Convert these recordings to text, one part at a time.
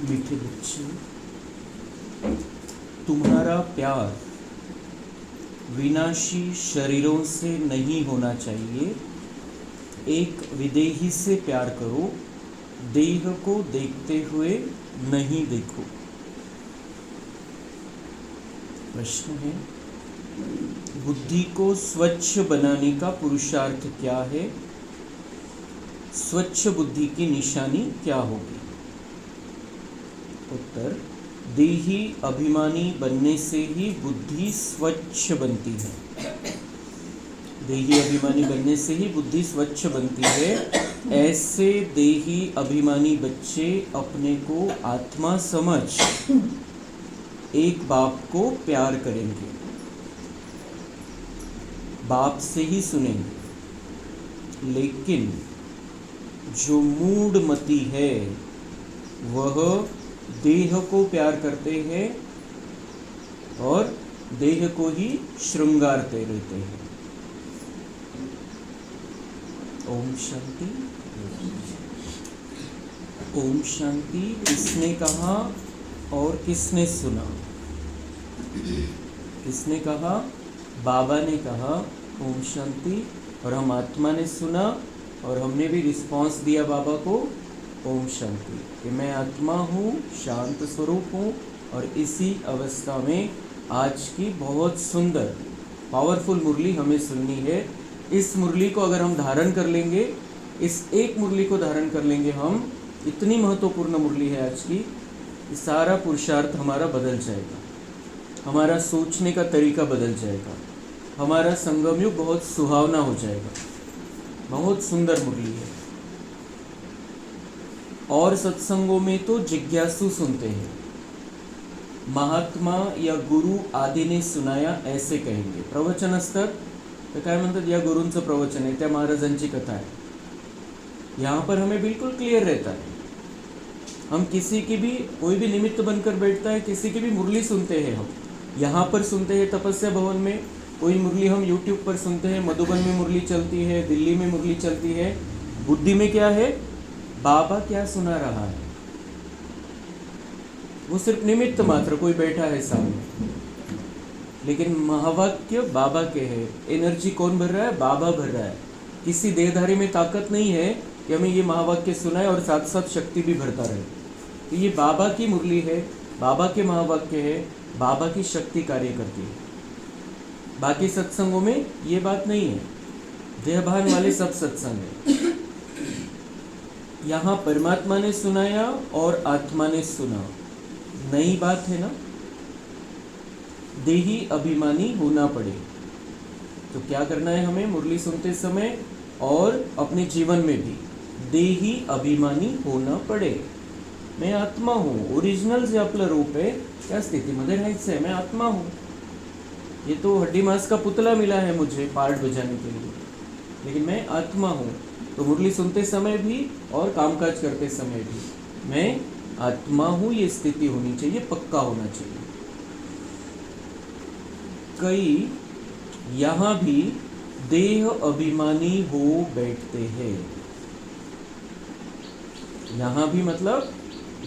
मीठे बच्चे, तुम्हारा प्यार विनाशी शरीरों से नहीं होना चाहिए। एक विदेही से प्यार करो, देह को देखते हुए नहीं देखो। प्रश्न है, बुद्धि को स्वच्छ बनाने का पुरुषार्थ क्या है? स्वच्छ बुद्धि की निशानी क्या होगी? उत्तर, देही अभिमानी बनने से ही बुद्धि स्वच्छ बनती है। देही अभिमानी बनने से ही बुद्धि स्वच्छ बनती है। ऐसे देही अभिमानी बच्चे अपने को आत्मा समझ एक बाप को प्यार करेंगे, बाप से ही सुनेंगे। लेकिन जो मूढ़मती है वह देह को प्यार करते हैं और देह को ही श्रृंगारते रहते हैं। ओम शांति। ओम शांति। किसने कहा और किसने सुना? किसने कहा? बाबा ने कहा ओम शांति, और हम आत्मा ने सुना और हमने भी रिस्पॉन्स दिया बाबा को ओम शांति कि मैं आत्मा हूँ, शांत स्वरूप हूँ। और इसी अवस्था में आज की बहुत सुंदर पावरफुल मुरली हमें सुननी है। इस मुरली को अगर हम धारण कर लेंगे, इस एक मुरली को धारण कर लेंगे हम, इतनी महत्वपूर्ण मुरली है आज की, सारा पुरुषार्थ हमारा बदल जाएगा, हमारा सोचने का तरीका बदल जाएगा, हमारा संगम युग बहुत सुहावना हो जाएगा। बहुत सुंदर मुरली है। और सत्संगों में तो जिज्ञासु सुनते हैं, महात्मा या गुरु आदि ने सुनाया ऐसे कहेंगे। प्रवचन असतात तर काय म्हणतात, या गुरूंचं प्रवचन आहे, त्या महाराजांची कथा है। यहाँ पर हमें बिल्कुल क्लियर रहता है, हम किसी की भी, कोई भी निमित्त बनकर बैठता है, किसी की भी मुरली सुनते हैं। हम यहाँ पर सुनते हैं तपस्या भवन में, कोई मुरली हम यूट्यूब पर सुनते हैं, मधुबन में मुरली चलती है, दिल्ली में मुरली चलती है। बुद्धि में क्या है? बाबा क्या सुना रहा है, वो सिर्फ निमित्त मात्र, कोई बैठा है सामने, लेकिन महावाक्य बाबा के है। एनर्जी कौन भर रहा है? बाबा भर रहा है। किसी देहधारी में ताकत नहीं है कि हमें ये महावाक्य सुनाए और साथ साथ शक्ति भी भरता रहे। तो ये बाबा की मुरली है, बाबा के महावाक्य है, बाबा की शक्ति कार्य करती है। बाकी सत्संगों में ये बात नहीं है, देहभान वाले सब सत्संग है। यहाँ परमात्मा ने सुनाया और आत्मा ने सुना, नई बात है ना। देही अभिमानी होना पड़े तो क्या करना है हमें? मुरली सुनते समय और अपने जीवन में भी देही अभिमानी होना पड़े। मैं आत्मा हूँ, ओरिजिनल जे आपलं रूप आहे त्या स्थितीमध्ये राहायचं आहे। मैं आत्मा हूँ, ये तो हड्डी मांस का पुतला मिला है मुझे पार्ट बजाने के लिए, लेकिन मैं आत्मा हूँ। तो मुरली सुनते समय भी और कामकाज करते समय भी मैं आत्मा हूँ, ये स्थिति होनी चाहिए, पक्का होना चाहिए। कई यहाँ भी देह अभिमानी हो बैठते हैं। यहाँ भी मतलब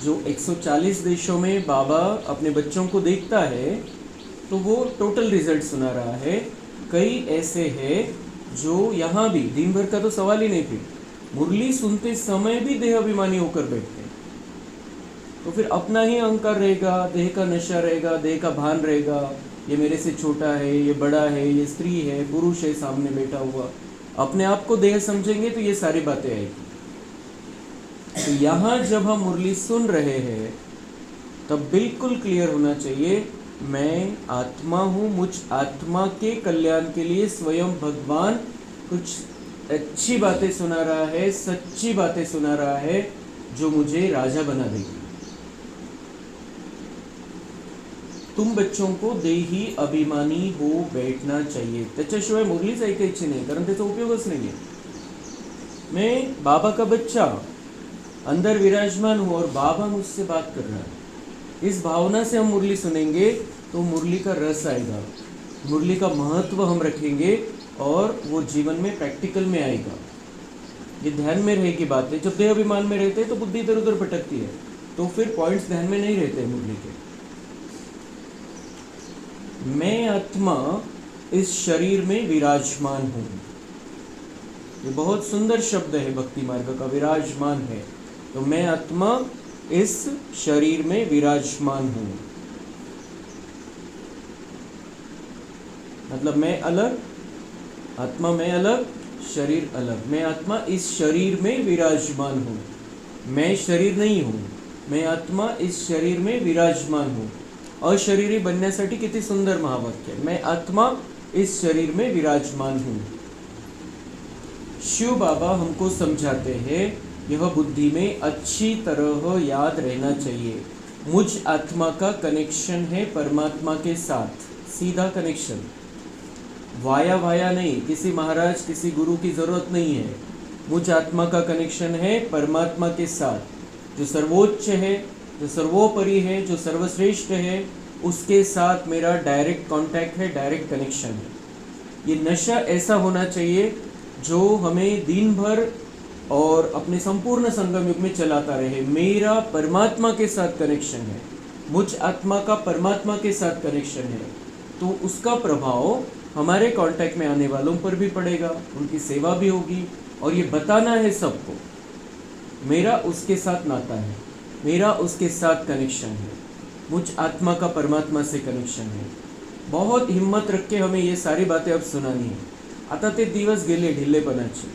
जो 140 देशों में बाबा अपने बच्चों को देखता है तो वो टोटल रिजल्ट सुना रहा है। कई ऐसे हैं जो यहाँ भी, दिन भर का तो सवाल ही नहीं, फिर मुरली सुनते समय भी देह अभिमानी होकर बैठते हैं। तो फिर अपना ही अहंकार रहेगा, देह का नशा रहेगा, देह का भान रहेगा, ये मेरे से छोटा है, ये बड़ा है, ये स्त्री है, पुरुष है सामने बैठा हुआ। अपने आप को देह समझेंगे तो ये सारी बातें आएगी। तो यहाँ जब हम मुरली सुन रहे हैं तब बिल्कुल क्लियर होना चाहिए, मैं आत्मा हूँ, मुझ आत्मा के कल्याण के लिए स्वयं भगवान कुछ अच्छी बातें सुना रहा है, सच्ची बातें सुना रहा है, जो मुझे राजा बना देगी। तुम बच्चों को देही अभिमानी हो बैठना चाहिए, त्याच्याशिवाय मुरलीच ऐकायची नाही, कारण त्याचा उपयोगच नाही है। मैं बाबा का बच्चा अंदर विराजमान हूँ और बाबा मुझसे बात कर रहा है, इस भावना से हम मुरली सुनेंगे तो मुरली का रस आएगा, मुरली का महत्व हम रखेंगे और वो जीवन में प्रैक्टिकल में आएगा। ये ध्यान में रहेगी बातें। जब देह अभिमान में रहते हैं तो बुद्धि इधर उधर भटकती है, तो फिर पॉइंट्स ध्यान में नहीं रहते मुरली के। मैं आत्मा इस शरीर में विराजमान हूँ। ये बहुत सुंदर शब्द है भक्ति मार्ग का, विराजमान है। तो मैं आत्मा इस शरीर में विराजमान हूँ, मतलब मैं अलग, आत्मा मैं अलग, शरीर अलग। मैं आत्मा इस शरीर में विराजमान हूँ। मैं शरीर नहीं हूँ, मैं आत्मा इस शरीर में विराजमान हूँ। अशरीरी बनण्यासाठी किती सुंदर महावाक्य। मैं आत्मा इस शरीर में विराजमान हूँ। शिव बाबा हमको समझाते हैं, यह बुद्धि में अच्छी तरह याद रहना चाहिए। मुझ आत्मा का कनेक्शन है परमात्मा के साथ, सीधा कनेक्शन, वाया वाया नहीं, किसी महाराज किसी गुरु की जरूरत नहीं है। मुझ आत्मा का कनेक्शन है परमात्मा के साथ, जो सर्वोच्च है, जो सर्वोपरि है, जो सर्वश्रेष्ठ है, उसके साथ मेरा डायरेक्ट कांटेक्ट है, डायरेक्ट कनेक्शन है। ये नशा ऐसा होना चाहिए जो हमें दिन भर और अपने संपूर्ण संगम युग में चलाता रहे। मेरा परमात्मा के साथ कनेक्शन है, मुझ आत्मा का परमात्मा के साथ कनेक्शन है, तो उसका प्रभाव हमारे कांटेक्ट में आने वालों पर भी पड़ेगा, उनकी सेवा भी होगी। और ये बताना है सबको, मेरा उसके साथ नाता है, मेरा उसके साथ कनेक्शन है, मुझ आत्मा का परमात्मा से कनेक्शन है। बहुत हिम्मत रख के हमें ये सारी बातें अब सुनानी है। आता ते दिवस गेले ढिल्लेपणाचे,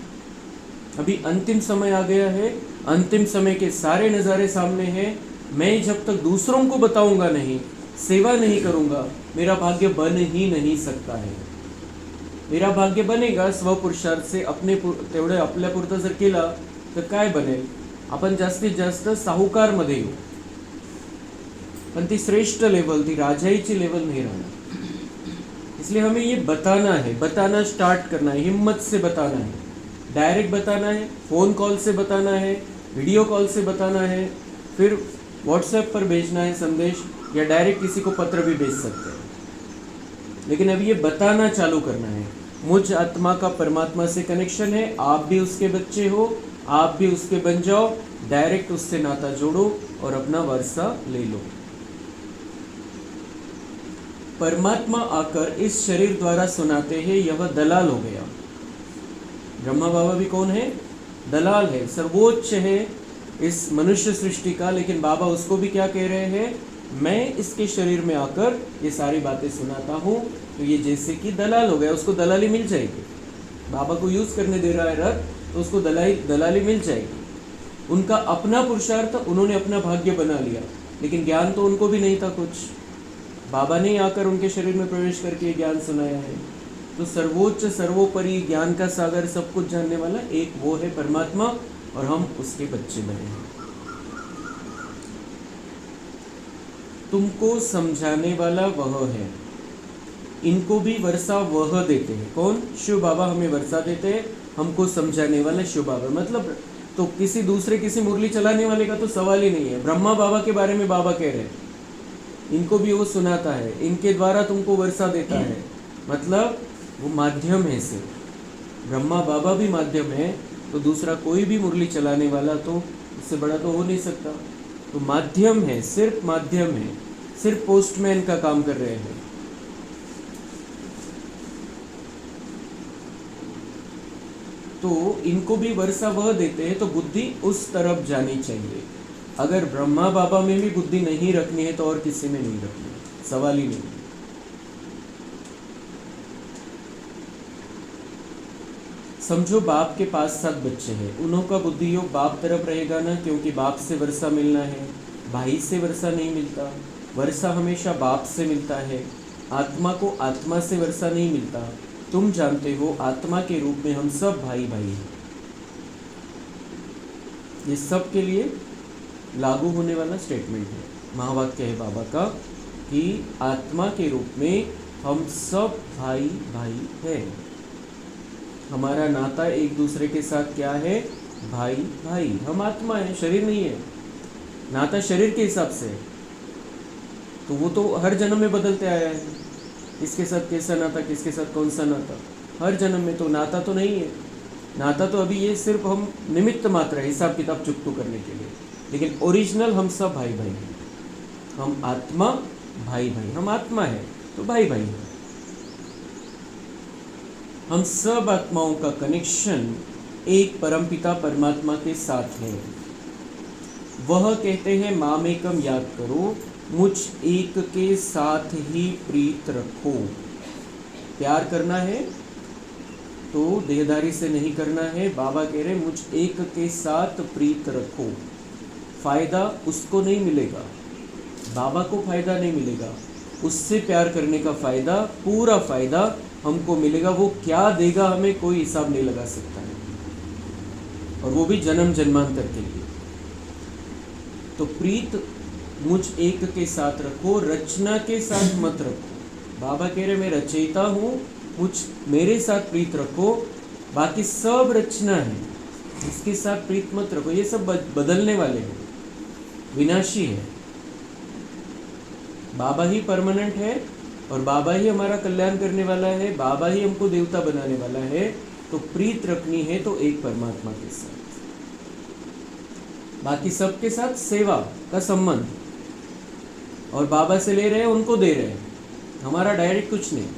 अभी अंतिम समय आ गया है, अंतिम समय के सारे नज़ारे सामने हैं। मैं जब तक दूसरों को बताऊंगा नहीं, सेवा नहीं करूंगा, मेरा भाग्य बन ही नहीं सकता है। मेरा भाग्य बनेगा स्वपुरुषार्थ से, अपने तेवढे आपल्यापुरतं जर केला तर काय बनेल, आपण जास्तीत जास्त साहुकारमध्ये येऊ, पण ती श्रेष्ठ लेवल, ती राजाईची लेवल नहीं रहना। इसलिए हमें ये बताना है, बताना स्टार्ट करना है, हिम्मत से बताना है, डायरेक्ट बताना है, फ़ोन कॉल से बताना है, वीडियो कॉल से बताना है, फिर व्हाट्सएप पर भेजना है संदेश, या डायरेक्ट किसी को पत्र भी भेज सकते हैं। लेकिन अब ये बताना चालू करना है, मुझ आत्मा का परमात्मा से कनेक्शन है, आप भी उसके बच्चे हो, आप भी उसके बन जाओ, डायरेक्ट उससे नाता जोड़ो और अपना वर्षा ले लो। परमात्मा आकर इस शरीर द्वारा सुनाते हैं, यह दलाल हो गया। ब्रह्मा बाबा भी कौन है? दलाल है, सर्वोच्च है इस मनुष्य सृष्टि का। लेकिन बाबा उसको भी क्या कह रहे हैं? मैं इसके शरीर में आकर ये सारी बातें सुनाता हूँ। तो ये जैसे कि दलाल हो गया, उसको दलाली मिल जाएगी। बाबा को यूज़ करने दे रहा है रथ, तो उसको दलाली मिल जाएगी। उनका अपना पुरुषार्थ, उन्होंने अपना भाग्य बना लिया, लेकिन ज्ञान तो उनको भी नहीं था कुछ। बाबा ने आकर उनके शरीर में प्रवेश करके ज्ञान सुनाया है। तो सर्वोच्च सर्वोपरि ज्ञान का सागर, सब कुछ जानने वाला एक वो है परमात्मा, और हम उसके बच्चे बने हैं। तुमको समझाने वाला वह है। इनको भी वर्षा वह देते हैं। कौन? शिव बाबा हमें वर्षा देते हैं, हमको समझाने वाला शिव बाबा। मतलब तो किसी दूसरे किसी मुरली चलाने वाले का तो सवाल ही नहीं है। ब्रह्मा बाबा के बारे में बाबा कह रहे हैं, इनको भी वो सुनाता है, इनके द्वारा तुमको वर्षा देता है। मतलब वो माध्यम है सिर्फ। ब्रह्मा बाबा भी माध्यम है, तो दूसरा कोई भी मुरली चलाने वाला तो उससे बड़ा तो हो नहीं सकता। तो माध्यम है, सिर्फ माध्यम है, सिर्फ पोस्टमैन का काम कर रहे हैं। तो इनको भी वर्षा वह देते हैं, तो बुद्धि उस तरफ जानी चाहिए। अगर ब्रह्मा बाबा में भी बुद्धि नहीं रखनी है तो और किसी में नहीं रखनी है, सवाल ही नहीं। समझो बाप के 5-7 बच्चे हैं, उनका बुद्धि योग बाप तरफ रहेगा ना, क्योंकि बाप से वर्षा मिलना है, भाई से वर्षा नहीं मिलता। वर्षा हमेशा बाप से मिलता है, आत्मा को आत्मा से वर्षा नहीं मिलता। तुम जानते हो आत्मा के रूप में हम सब भाई भाई हैं। ये सब के लिए लागू होने वाला स्टेटमेंट है, महावाक्य है बाबा का, कि आत्मा के रूप में हम सब भाई भाई हैं। हमारा नाता एक दूसरे के साथ क्या है? भाई भाई। हम आत्मा है, शरीर नहीं है। नाता शरीर के हिसाब से है, तो वो तो हर जन्म में बदलते आया है। किसके साथ कैसा नाता, किसके साथ कौन सा नाता, हर जन्म में। तो नाता तो नहीं है, नाता तो अभी ये सिर्फ हम निमित्त मात्र है, हिसाब किताब चुकतू करने के लिए। लेकिन ओरिजिनल हम सब भाई भाई हैं। हम आत्मा भाई भाई, हम आत्मा है तो भाई भाई है। हम सब आत्माओं का कनेक्शन एक परमपिता परमात्मा के साथ है। वह कहते हैं मामेकम याद करो, मुझ एक के साथ ही प्रीत रखो। प्यार करना है तो देहधारी से नहीं करना है। बाबा कह रहे मुझ एक के साथ प्रीत रखो। फायदा उसको नहीं मिलेगा, बाबा को फायदा नहीं मिलेगा, उससे प्यार करने का फायदा, पूरा फायदा हमको मिलेगा। वो क्या देगा हमें कोई हिसाब नहीं लगा सकता है, और वो भी जन्म जन्मांतर के लिए। तो प्रीत मुझ एक के साथ रखो, रचना के साथ मत रखो। बाबा कह रहे मैं रचयिता हूँ, मेरे साथ प्रीत रखो, बाकी सब रचना है, इसके साथ प्रीत मत रखो। ये सब बदलने वाले हैं, विनाशी है। बाबा ही परमानेंट है और बाबा ही हमारा कल्याण करने वाला है, बाबा ही हमको देवता बनाने वाला है। तो प्रीत रखनी है तो एक परमात्मा के साथ, बाकी सबके साथ सेवा का संबंध, और बाबा से ले रहे हैं उनको दे रहे हैं, हमारा डायरेक्ट कुछ नहीं।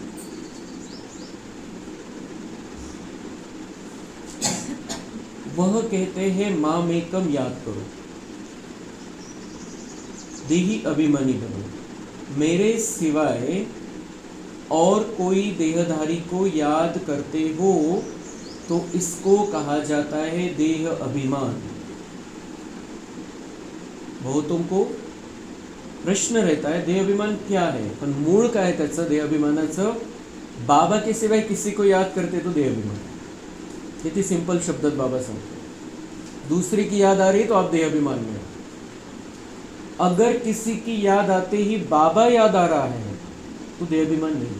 वह कहते हैं मामेकम याद करो, देही अभिमानी बनो, मेरे सिवाय और कोई देहधारी को याद करते हो तो इसको कहा जाता है देह अभिमान। बहुतों को प्रश्न रहता है देह अभिमान क्या है, पण मूळ काय त्याचं देह अभिमानाचं? बाबा के सिवाय किसी को याद करते तो देह अभिमान। किती सिंपल शब्दात बाबा सांगतो, दूसरे की याद आ रही तो आप देह अभिमान में हो। अगर किसी की याद आते ही बाबा याद आ रहा है तो देह अभिमान नहीं।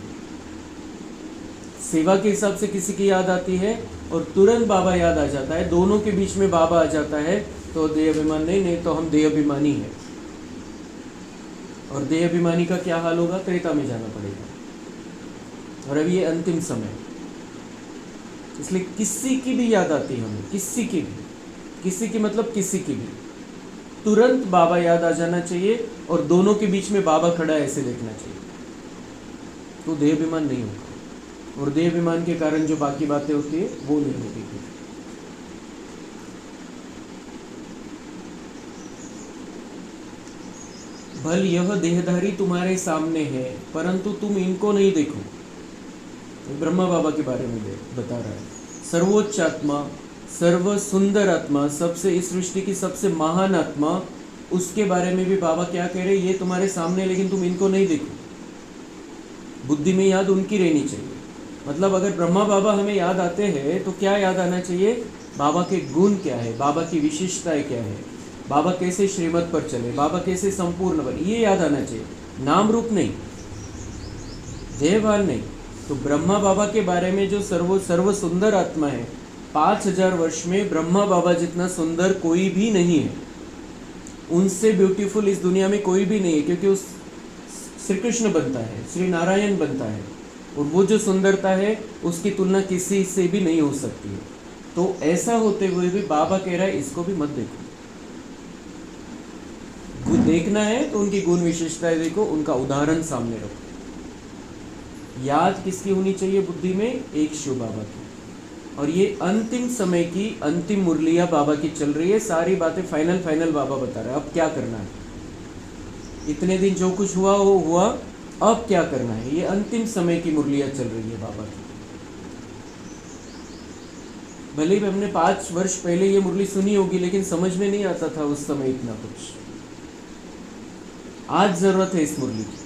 सेवा के हिसाब से किसी की याद आती है और तुरंत बाबा याद आ जाता है, दोनों के बीच में बाबा आ जाता है तो देह अभिमान नहीं तो हम देह अभिमानी है। और देह अभिमानी का क्या हाल होगा? त्रेता में जाना पड़ेगा। और अभी ये अंतिम समय, इसलिए किसी की भी याद आती है हमें, किसी की मतलब किसी की भी, तुरंत बाबा याद आ जाना चाहिए और दोनों के बीच में बाबा खड़ा है ऐसे देखना चाहिए, तो देह अभिमान नहीं होगा। और देह अभिमान के कारण जो बाकी बातें होती है वो नहीं होती। भल यह देहधारी तुम्हारे सामने है परंतु तुम इनको नहीं देखो। ब्रह्मा बाबा के बारे में बता रहा है। सर्वोच्च आत्मा, सर्व सुंदर आत्मा, सबसे इस सृष्टि की सबसे महान आत्मा, उसके बारे में भी बाबा क्या कह रहे हैं? ये तुम्हारे सामने लेकिन तुम इनको नहीं देखो। बुद्धि में याद उनकी रहनी चाहिए। मतलब अगर ब्रह्मा बाबा हमें याद आते हैं तो क्या याद आना चाहिए? बाबा के गुण क्या है, बाबा की विशेषताएं क्या है, बाबा कैसे श्रीमत पर चले, बाबा कैसे संपूर्ण बने, ये याद आना चाहिए, नाम रूप नहीं, देहभान नहीं। तो ब्रह्मा बाबा के बारे में जो सर्व सुंदर आत्मा है, 5000 वर्ष में ब्रह्मा बाबा जितना सुंदर कोई भी नहीं है, उनसे ब्यूटीफुल इस दुनिया में कोई भी नहीं है, क्योंकि उस श्री कृष्ण बनता है, श्री नारायण बनता है, और वो जो सुंदरता है उसकी तुलना किसी से भी नहीं हो सकती है। तो ऐसा होते हुए भी बाबा कह रहा है इसको भी मत देखो। देखना है तो उनकी गुण विशेषताएं देखो, उनका उदाहरण सामने रखो। याद किसकी होनी चाहिए बुद्धि में? एक शिव बाबा की। और ये अंतिम समय की अंतिम मुरलिया बाबा की चल रही है, सारी बातें फाइनल बाबा बता रहे हैं। अब क्या करना है? इतने दिन जो कुछ हुआ वो हुआ, अब क्या करना है? ये अंतिम समय की मुरलिया चल रही है बाबा की। भले ही हमने 5 वर्ष पहले ये मुरली सुनी होगी, लेकिन समझ में नहीं आता था उस समय इतना कुछ। आज जरूरत है इस मुरली की।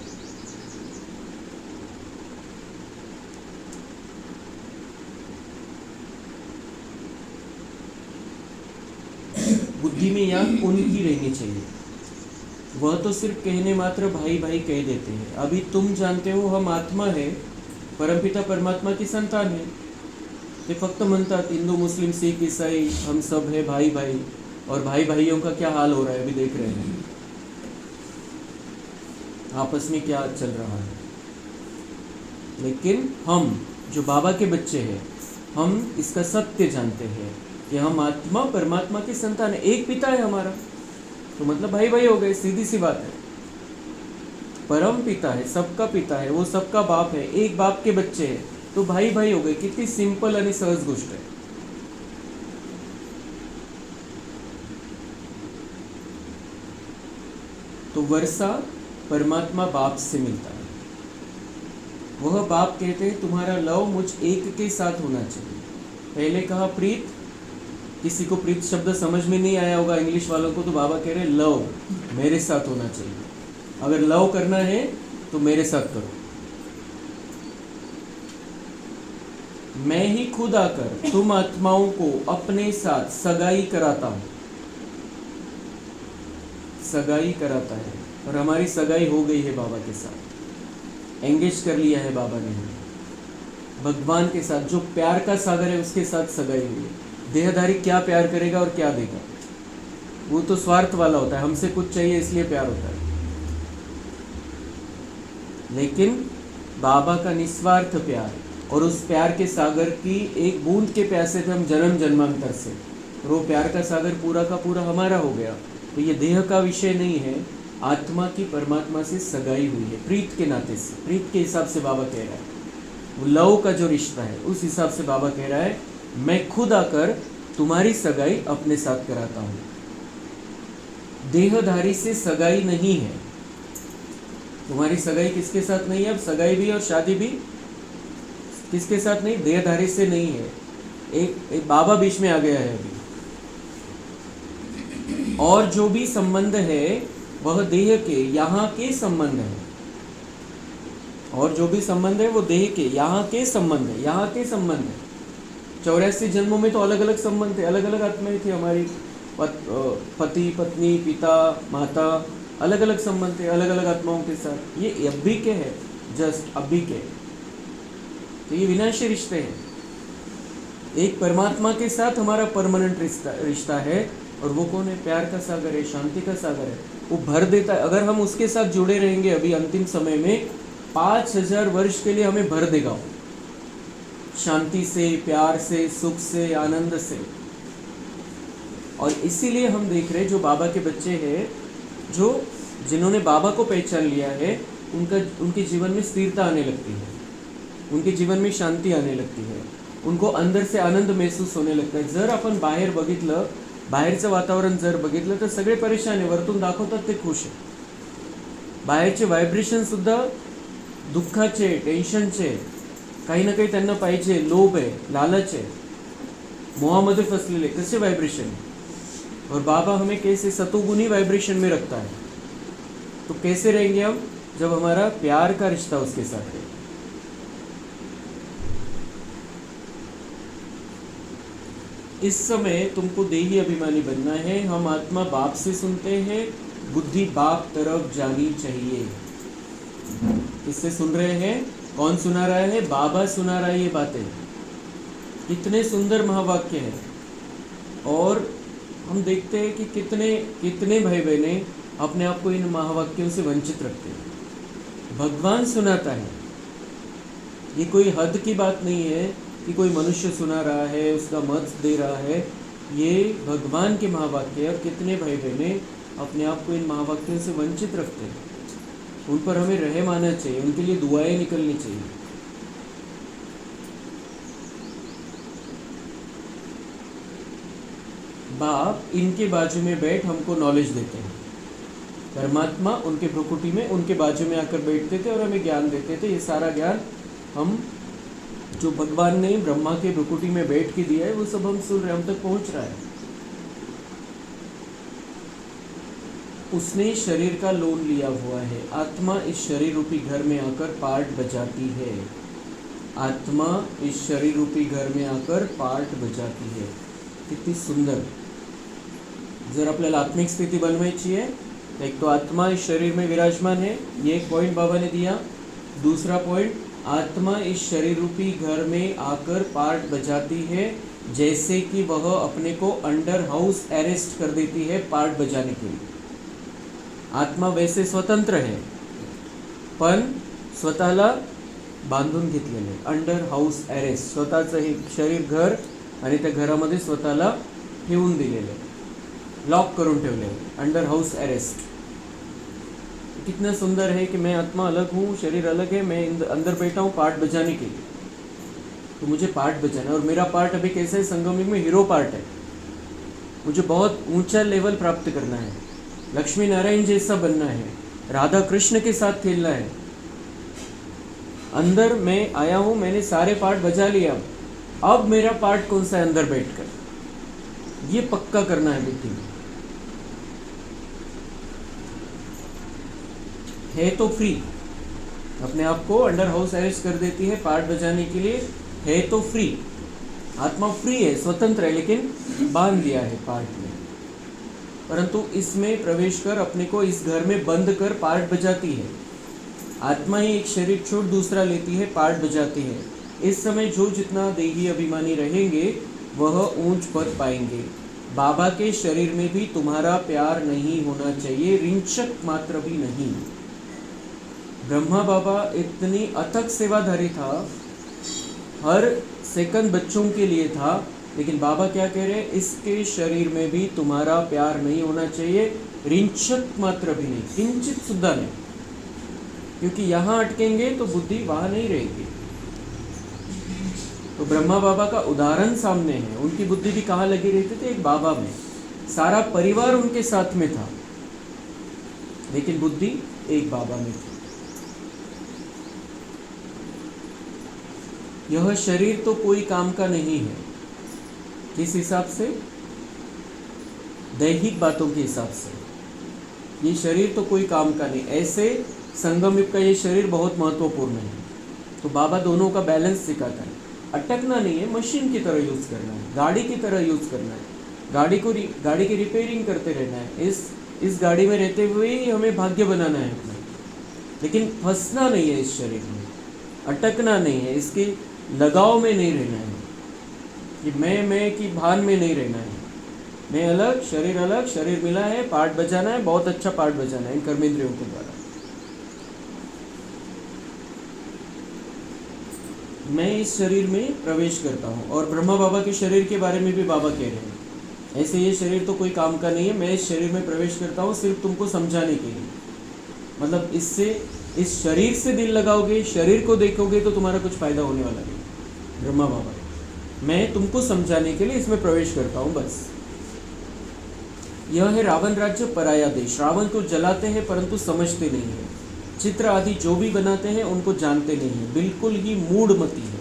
बुद्धि में याद उनकी रहनी चाहिए। वह तो सिर्फ कहने मात्र भाई भाई कह देते हैं। अभी तुम जानते हो हम आत्मा है, परमपिता परमात्मा की संतान है। ते फक्त म्हणतात हिंदू मुस्लिम सिख ईसाई हम सब है भाई भाई, और भाई भाइयों का क्या हाल हो रहा है अभी देख रहे हैं, आपस में क्या चल रहा है। लेकिन हम जो बाबा के बच्चे हैं, हम इसका सत्य जानते हैं कि हम आत्मा परमात्मा की संतान है, एक पिता है हमारा। तो मतलब भाई भाई हो गए, सीधी सी बात है। परम पिता है, सबका पिता है, वो सबका बाप है, एक बाप के बच्चे हैं, तो भाई भाई हो गए। कितनी सिंपल आणि सहज गोष्ट है। तो वर्षा परमात्मा बाप से मिलता है। वह बाप कहते हैं तुम्हारा लव मुझ एक के साथ होना चाहिए। पहले कहा प्रीत, किसी को प्रीत शब्द समझ में नहीं आया होगा इंग्लिश वालों को, तो बाबा कह रहे लव मेरे साथ होना चाहिए। अगर लव करना है तो मेरे साथ करो। मैं ही खुद आकर तुम आत्माओं को अपने साथ सगाई कराता हूं। सगाई कराता है, और हमारी सगाई हो गई है बाबा के साथ। एंगेज कर लिया है बाबा ने हमें भगवान के साथ। जो प्यार का सागर है उसके साथ सगाई हुई है। देहधारी क्या प्यार करेगा और क्या देगा? वो तो स्वार्थ वाला होता है, हमसे कुछ चाहिए इसलिए प्यार होता है। लेकिन बाबा का निस्वार्थ प्यार, और उस प्यार के सागर की एक बूंद के प्यासे थे हम जन्म जन्मांतर से, और वो प्यार का सागर पूरा का पूरा हमारा हो गया। तो ये देह का विषय नहीं है, आत्मा की परमात्मा से सगाई हुई है प्रीत के नाते से। प्रीत के हिसाब से बाबा कह रहा है, वो लव का जो रिश्ता है उस हिसाब से बाबा कह रहा है मैं खुद आकर तुम्हारी सगाई अपने साथ कराता हूँ। देहधारी से सगाई नहीं है। तुम्हारी सगाई किसके साथ नहीं है? अब सगाई भी और शादी भी किसके साथ नहीं? देहधारी से नहीं है। एक बाबा बीच में आ गया है अभी। और जो भी संबंध है वह देह के यहाँ के संबंध है। और जो भी संबंध है वो देह के यहाँ के संबंध है, यहाँ के संबंध है। 84 जन्मों में तो अलग अलग संबंध थे, अलग अलग आत्माएं थी हमारी। पति पत्नी पिता माता, अलग अलग संबंध थे अलग अलग आत्माओं के साथ। ये अभी के है, जस्ट अभी के। तो ये विनाशी रिश्ते हैं। एक परमात्मा के साथ हमारा परमानेंट रिश्ता है, और वो कौन है? प्यार का सागर है, शांति का सागर है। वो भर देता है। अगर हम उसके साथ जुड़े रहेंगे अभी अंतिम समय में 5000 वर्ष के लिए हमें भर देगा, शांति से, प्यार से, सुख से, आनंद से। और इसीलिए हम देख रहे हैं जो बाबा के बच्चे हैं, जो जिन्होंने बाबा को पहचान लिया है, उनके जीवन में स्थिरता आने लगती है, उनके जीवन में शांती आने लगती है, उनको अंदर से आनंद महसूस होने लगता है। जर आपण बाहेर बघितलं, बाहेरचं वातावरण जर बघितलं तर सगळे परेशान आहे, वरतून दाखवतात ते खुश आहे। बाहेरचे व्हायब्रेशन सुद्धा दुःखाचे, टेन्शनचे, काही ना काही त्यांना पाहिजे, लोभ आहे, लालच आहे, मोहामध्ये फसलेले कसे व्हायब्रेशन है। और बाबा हमें कैसे सतोगुणी वाइब्रेशन में रखता है। तो कैसे रहेंगे हम? जब हमारा प्यार का रिश्ता उसके साथ है। इस समय तुमको देही अभिमानी बनना है। हम आत्मा बाप से सुनते हैं, बुद्धि बाप तरफ जानी चाहिए। किससे सुन रहे हैं? कौन सुना रहा है? बाबा सुना रहा है ये बातें। कितने सुंदर महावाक्य हैं। और हम देखते हैं कि कितने भाई बहने अपने आप को इन महावाक्यों से वंचित रखते हैं। भगवान सुनाता है। ये कोई हद की बात नहीं है कि कोई मनुष्य सुना रहा है, उसका मत दे रहा है। ये भगवान के महावाक्य है, और कितने भाई बहने अपने आप को इन महावाक्यों से वंचित रखते हैं। उन पर हमें रहम आना चाहिए, उनके लिए दुआएं निकलनी चाहिए। बाप इनके बाजू में बैठ हमको नॉलेज देते हैं। परमात्मा उनके भ्रुकुटी में, उनके बाजू में आकर बैठते थे और हमें ज्ञान देते थे। ये सारा ज्ञान हम जो भगवान ने ब्रह्मा के भ्रुकुटी में बैठ के दिया है, वो सब हम सुन रहे, हम तक पहुंच रहा है। उसने शरीर का लोन लिया हुआ है। आत्मा इस शरीर रूपी घर में आकर पार्ट बजाती है। आत्मा इस शरीर रूपी घर में आकर पार्ट बजाती है। कितनी सुंदर। जर आपल्याला आत्मिक स्थिति बनवायची है, तो एक तो आत्मा इस शरीर में विराजमान है, ये एक पॉइंट बाबा ने दिया। दूसरा पॉइंट, आत्मा इस शरीर रूपी घर में आकर पार्ट बजाती है, जैसे कि वह अपने को अंडर हाउस अरेस्ट कर देती है पार्ट बजाने के लिए। आत्मा वैसे स्वतंत्र है, पण स्वतःला बांधून घेतलेले, अंडर हाऊस अरेस्ट, स्वतःचं हे शरीर घर आणि त्या घरामध्ये स्वतःला ठेवून दिलेले। लॉक करून ठेवले, अंडर हाउस अरेस्ट। कितना सुंदर है कि मैं आत्मा अलग हूँ, शरीर अलग है, मैं अंदर बैठा हूँ पार्ट बजाने के लिए। तो मुझे पार्ट बजाना है, और मेरा पार्ट अभी कैसे है, संगम में हीरो पार्ट है। मुझे बहुत ऊंचा लेवल प्राप्त करना है, लक्ष्मी नारायण जैसा बनना है, राधा कृष्ण के साथ खेलना है। अंदर मैं आया हूँ, मैंने सारे पार्ट बजा लिया, अब मेरा पार्ट कौन सा है अंदर बैठकर, ये पक्का करना है बुद्धि में। है तो फ्री, अपने आप को अंडर हाउस अरेस्ट कर देती है पार्ट बजाने के लिए, है तो फ्री, आत्मा फ्री है, स्वतंत्र है, लेकिन बांध दिया है पार्ट में। परंतु इसमें प्रवेश कर अपने को इस घर में बंद कर पार्ट बजाती है। आत्मा ही एक शरीर छोड़ दूसरा लेती है, पार्ट बजाती है। इस समय जो जितना देही अभिमानी रहेंगे वह ऊंच पद पाएंगे। बाबा के शरीर में भी तुम्हारा प्यार नहीं होना चाहिए, रिंचक मात्र भी नहीं। ब्रह्मा बाबा इतनी अथक सेवाधारी था, हर सेकंड बच्चों के लिए था, लेकिन बाबा क्या कह रहे हैं, इसके शरीर में भी तुम्हारा प्यार नहीं होना चाहिए, रिंचक मात्र भी नहीं, किंचित सुद्धा नहीं, क्योंकि यहाँ अटकेंगे तो बुद्धि वहाँ नहीं रहेगी। तो ब्रह्मा बाबा का उदाहरण सामने है, उनकी बुद्धि भी कहाँ लगी रहती थी, एक बाबा में, सारा परिवार उनके साथ में था, लेकिन बुद्धि एक बाबा में थी। यह शरीर तो कोई काम का नहीं है, किस हिसाब से, दैहिक बातों के हिसाब से ये शरीर तो कोई काम का नहीं। ऐसे संगम युग का ये शरीर बहुत महत्वपूर्ण है। तो बाबा दोनों का बैलेंस सिखाता है, अटकना नहीं है, मशीन की तरह यूज़ करना है, गाड़ी की तरह यूज़ करना है, गाड़ी की रिपेयरिंग करते रहना है। इस गाड़ी में रहते हुए ही हमें भाग्य बनाना है अपना, लेकिन फंसना नहीं है इस शरीर में, अटकना नहीं है, इसके लगाव में नहीं रहना है, कि मैं की भान में नहीं रहना है। मैं अलग, शरीर मिला है, पार्ट बजाना है, बहुत अच्छा पार्ट बजाना है इन कर्मेंद्रियों के द्वारा। मैं इस शरीर में प्रवेश करता हूँ। और ब्रह्मा बाबा के शरीर के बारे में भी बाबा कह रहे हैं, ऐसे ये शरीर तो कोई काम का नहीं है, मैं इस शरीर में प्रवेश करता हूँ सिर्फ तुमको समझाने के लिए। मतलब इस शरीर से दिल लगाओगे, शरीर को देखोगे तो तुम्हारा कुछ फायदा होने वाला नहीं। ब्रह्मा बाबा, मैं तुमको समझाने के लिए इसमें प्रवेश करता हूँ बस। यह है रावण राज्य पराया देश। रावण को जलाते हैं परंतु समझते नहीं है, चित्र आदि जो भी बनाते हैं उनको जानते नहीं है, बिल्कुल ही मूढ़मती है।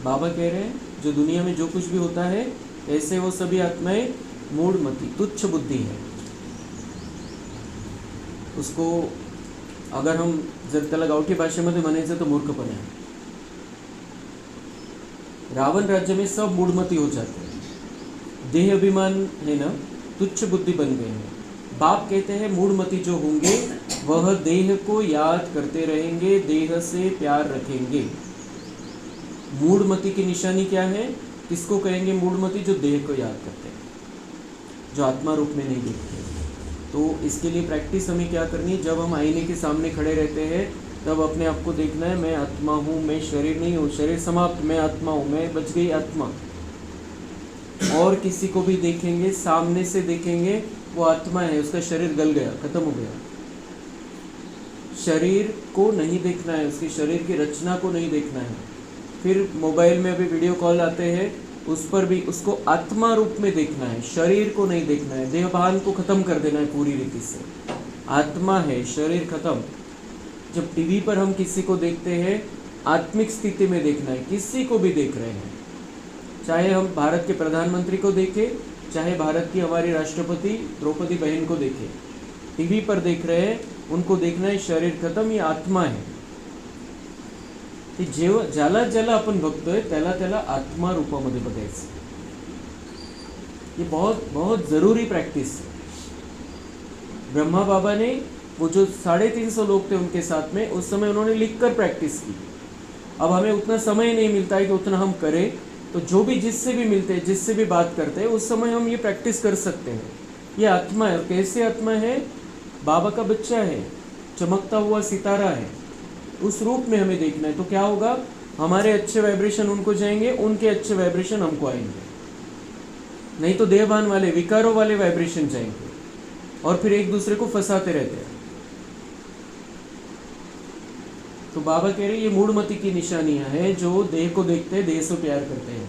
बाबा कह रहे हैं जो दुनिया में जो कुछ भी होता है ऐसे वो सभी आत्माएं मूढ़मती, तुच्छ बुद्धि है। उसको अगर हम जर त्याला गावठी भाषेमध्ये म्हणायचं तो मूर्खपण है। रावण राज्य में सब मूढ़मती हो जाते हैं, देह अभिमान है ना, तुच्छ बुद्धि बन गए हैं। बाप कहते हैं मूढ़मती जो होंगे वह देह को याद करते रहेंगे, देह से प्यार रखेंगे। मूढ़मती की निशानी क्या है, किसको कहेंगे मूढ़मती? जो देह को याद करते हैं, जो आत्मा रूप में नहीं देखते। तो इसके लिए प्रैक्टिस हमें क्या करनी है, जब हम आईने के सामने खड़े रहते हैं तब अपने आप को देखना है, मैं आत्मा हूँ, मैं शरीर नहीं हूँ, शरीर समाप्त, मैं आत्मा हूँ, मैं बच गई आत्मा। और किसी को भी देखेंगे, सामने से देखेंगे, वो आत्मा है, उसका शरीर गल गया, खत्म हो गया। शरीर को नहीं देखना है, उसके शरीर की रचना को नहीं देखना है। फिर मोबाइल में अभी वीडियो कॉल आते हैं, उस पर भी उसको आत्मा रूप में देखना है, शरीर को नहीं देखना है। देहभान को ख़त्म कर देना है पूरी रीति से। आत्मा है, शरीर खत्म। जब टीवी पर हम किसी को देखते हैं, आत्मिक स्थिति में देखना है, किसी को भी देख रहे हैं, चाहे हम भारत के प्रधानमंत्री को देखें, चाहे भारत की हमारी राष्ट्रपति द्रौपदी बहन को देखें, टीवी पर देख रहे हैं, उनको देखना है शरीर खत्म, ये आत्मा है। ज्याला ज्याला आपण बघतोय त्याला त्याला आत्मा रूपामध्ये बघायचं। ये बहुत बहुत ज़रूरी प्रैक्टिस है। ब्रह्मा बाबा ने वो जो 350 लोग थे उनके साथ में, उस समय उन्होंने लिखकर प्रैक्टिस की। अब हमें उतना समय नहीं मिलता है कि उतना हम करें, तो जो भी जिससे भी मिलते हैं, जिससे भी बात करते हैं, उस समय हम ये प्रैक्टिस कर सकते हैं। ये आत्मा है, और कैसे आत्मा है? बाबा का बच्चा है, चमकता हुआ सितारा है, उस रूप में हमें देखना है। तो क्या होगा, हमारे अच्छे वाइब्रेशन उनको जाएंगे, उनके अच्छे वाइब्रेशन हमको आएंगे। नहीं तो देहभान वाले विकारों वाले वाइब्रेशन जाएंगे और फिर एक दूसरे को फंसाते रहते हैं। तो बाबा कह रहे हैं ये मूढ़मति की निशानियां हैं जो देह को देखते हैं, देह से प्यार करते हैं।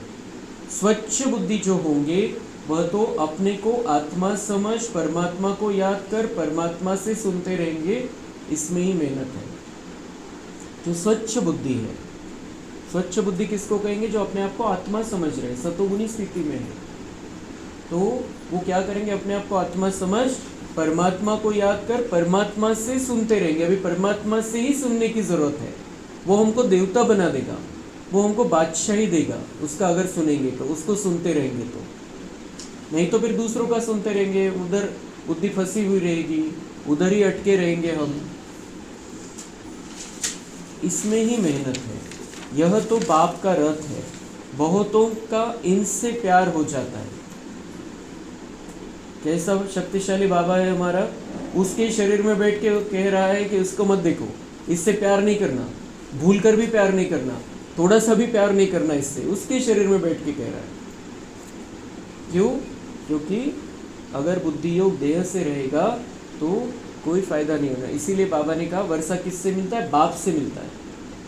स्वच्छ बुद्धि जो होंगे वह तो अपने को आत्मा समझ परमात्मा को याद कर परमात्मा से सुनते रहेंगे, इसमें ही मेहनत है। जो स्वच्छ बुद्धि है, स्वच्छ बुद्धि किसको कहेंगे? जो अपने आप को आत्मा समझ रहे, सतोगुनी स्थिति में है, तो वो क्या करेंगे? अपने आप को आत्मा समझ परमात्मा को याद कर परमात्मा से सुनते रहेंगे। अभी परमात्मा से ही सुनने की जरूरत है, वो हमको देवता बना देगा, वो हमको बादशाही देगा उसका, अगर सुनेंगे तो, उसको सुनते रहेंगे तो। नहीं तो फिर दूसरों का सुनते रहेंगे, उधर बुद्धि फंसी हुई रहेगी, उधर ही अटके रहेंगे हम। इसमें ही मेहनत है। यह तो बाप का रथ है, बहुतों का इनसे प्यार हो जाता है। कैसा शक्तिशाली बाबा है हमारा, उसके शरीर में बैठ के कह रहा है कि उसको मत देखो, इससे प्यार नहीं करना, भूल कर भी प्यार नहीं करना, थोड़ा सा भी प्यार नहीं करना इससे, उसके शरीर में बैठ के कह रहा है। क्यों? क्योंकि अगर बुद्धि योग देह से रहेगा तो कोई फायदा नहीं होगा। इसीलिए बाबा ने कहा वर्षा किससे मिलता है? बाप से मिलता है।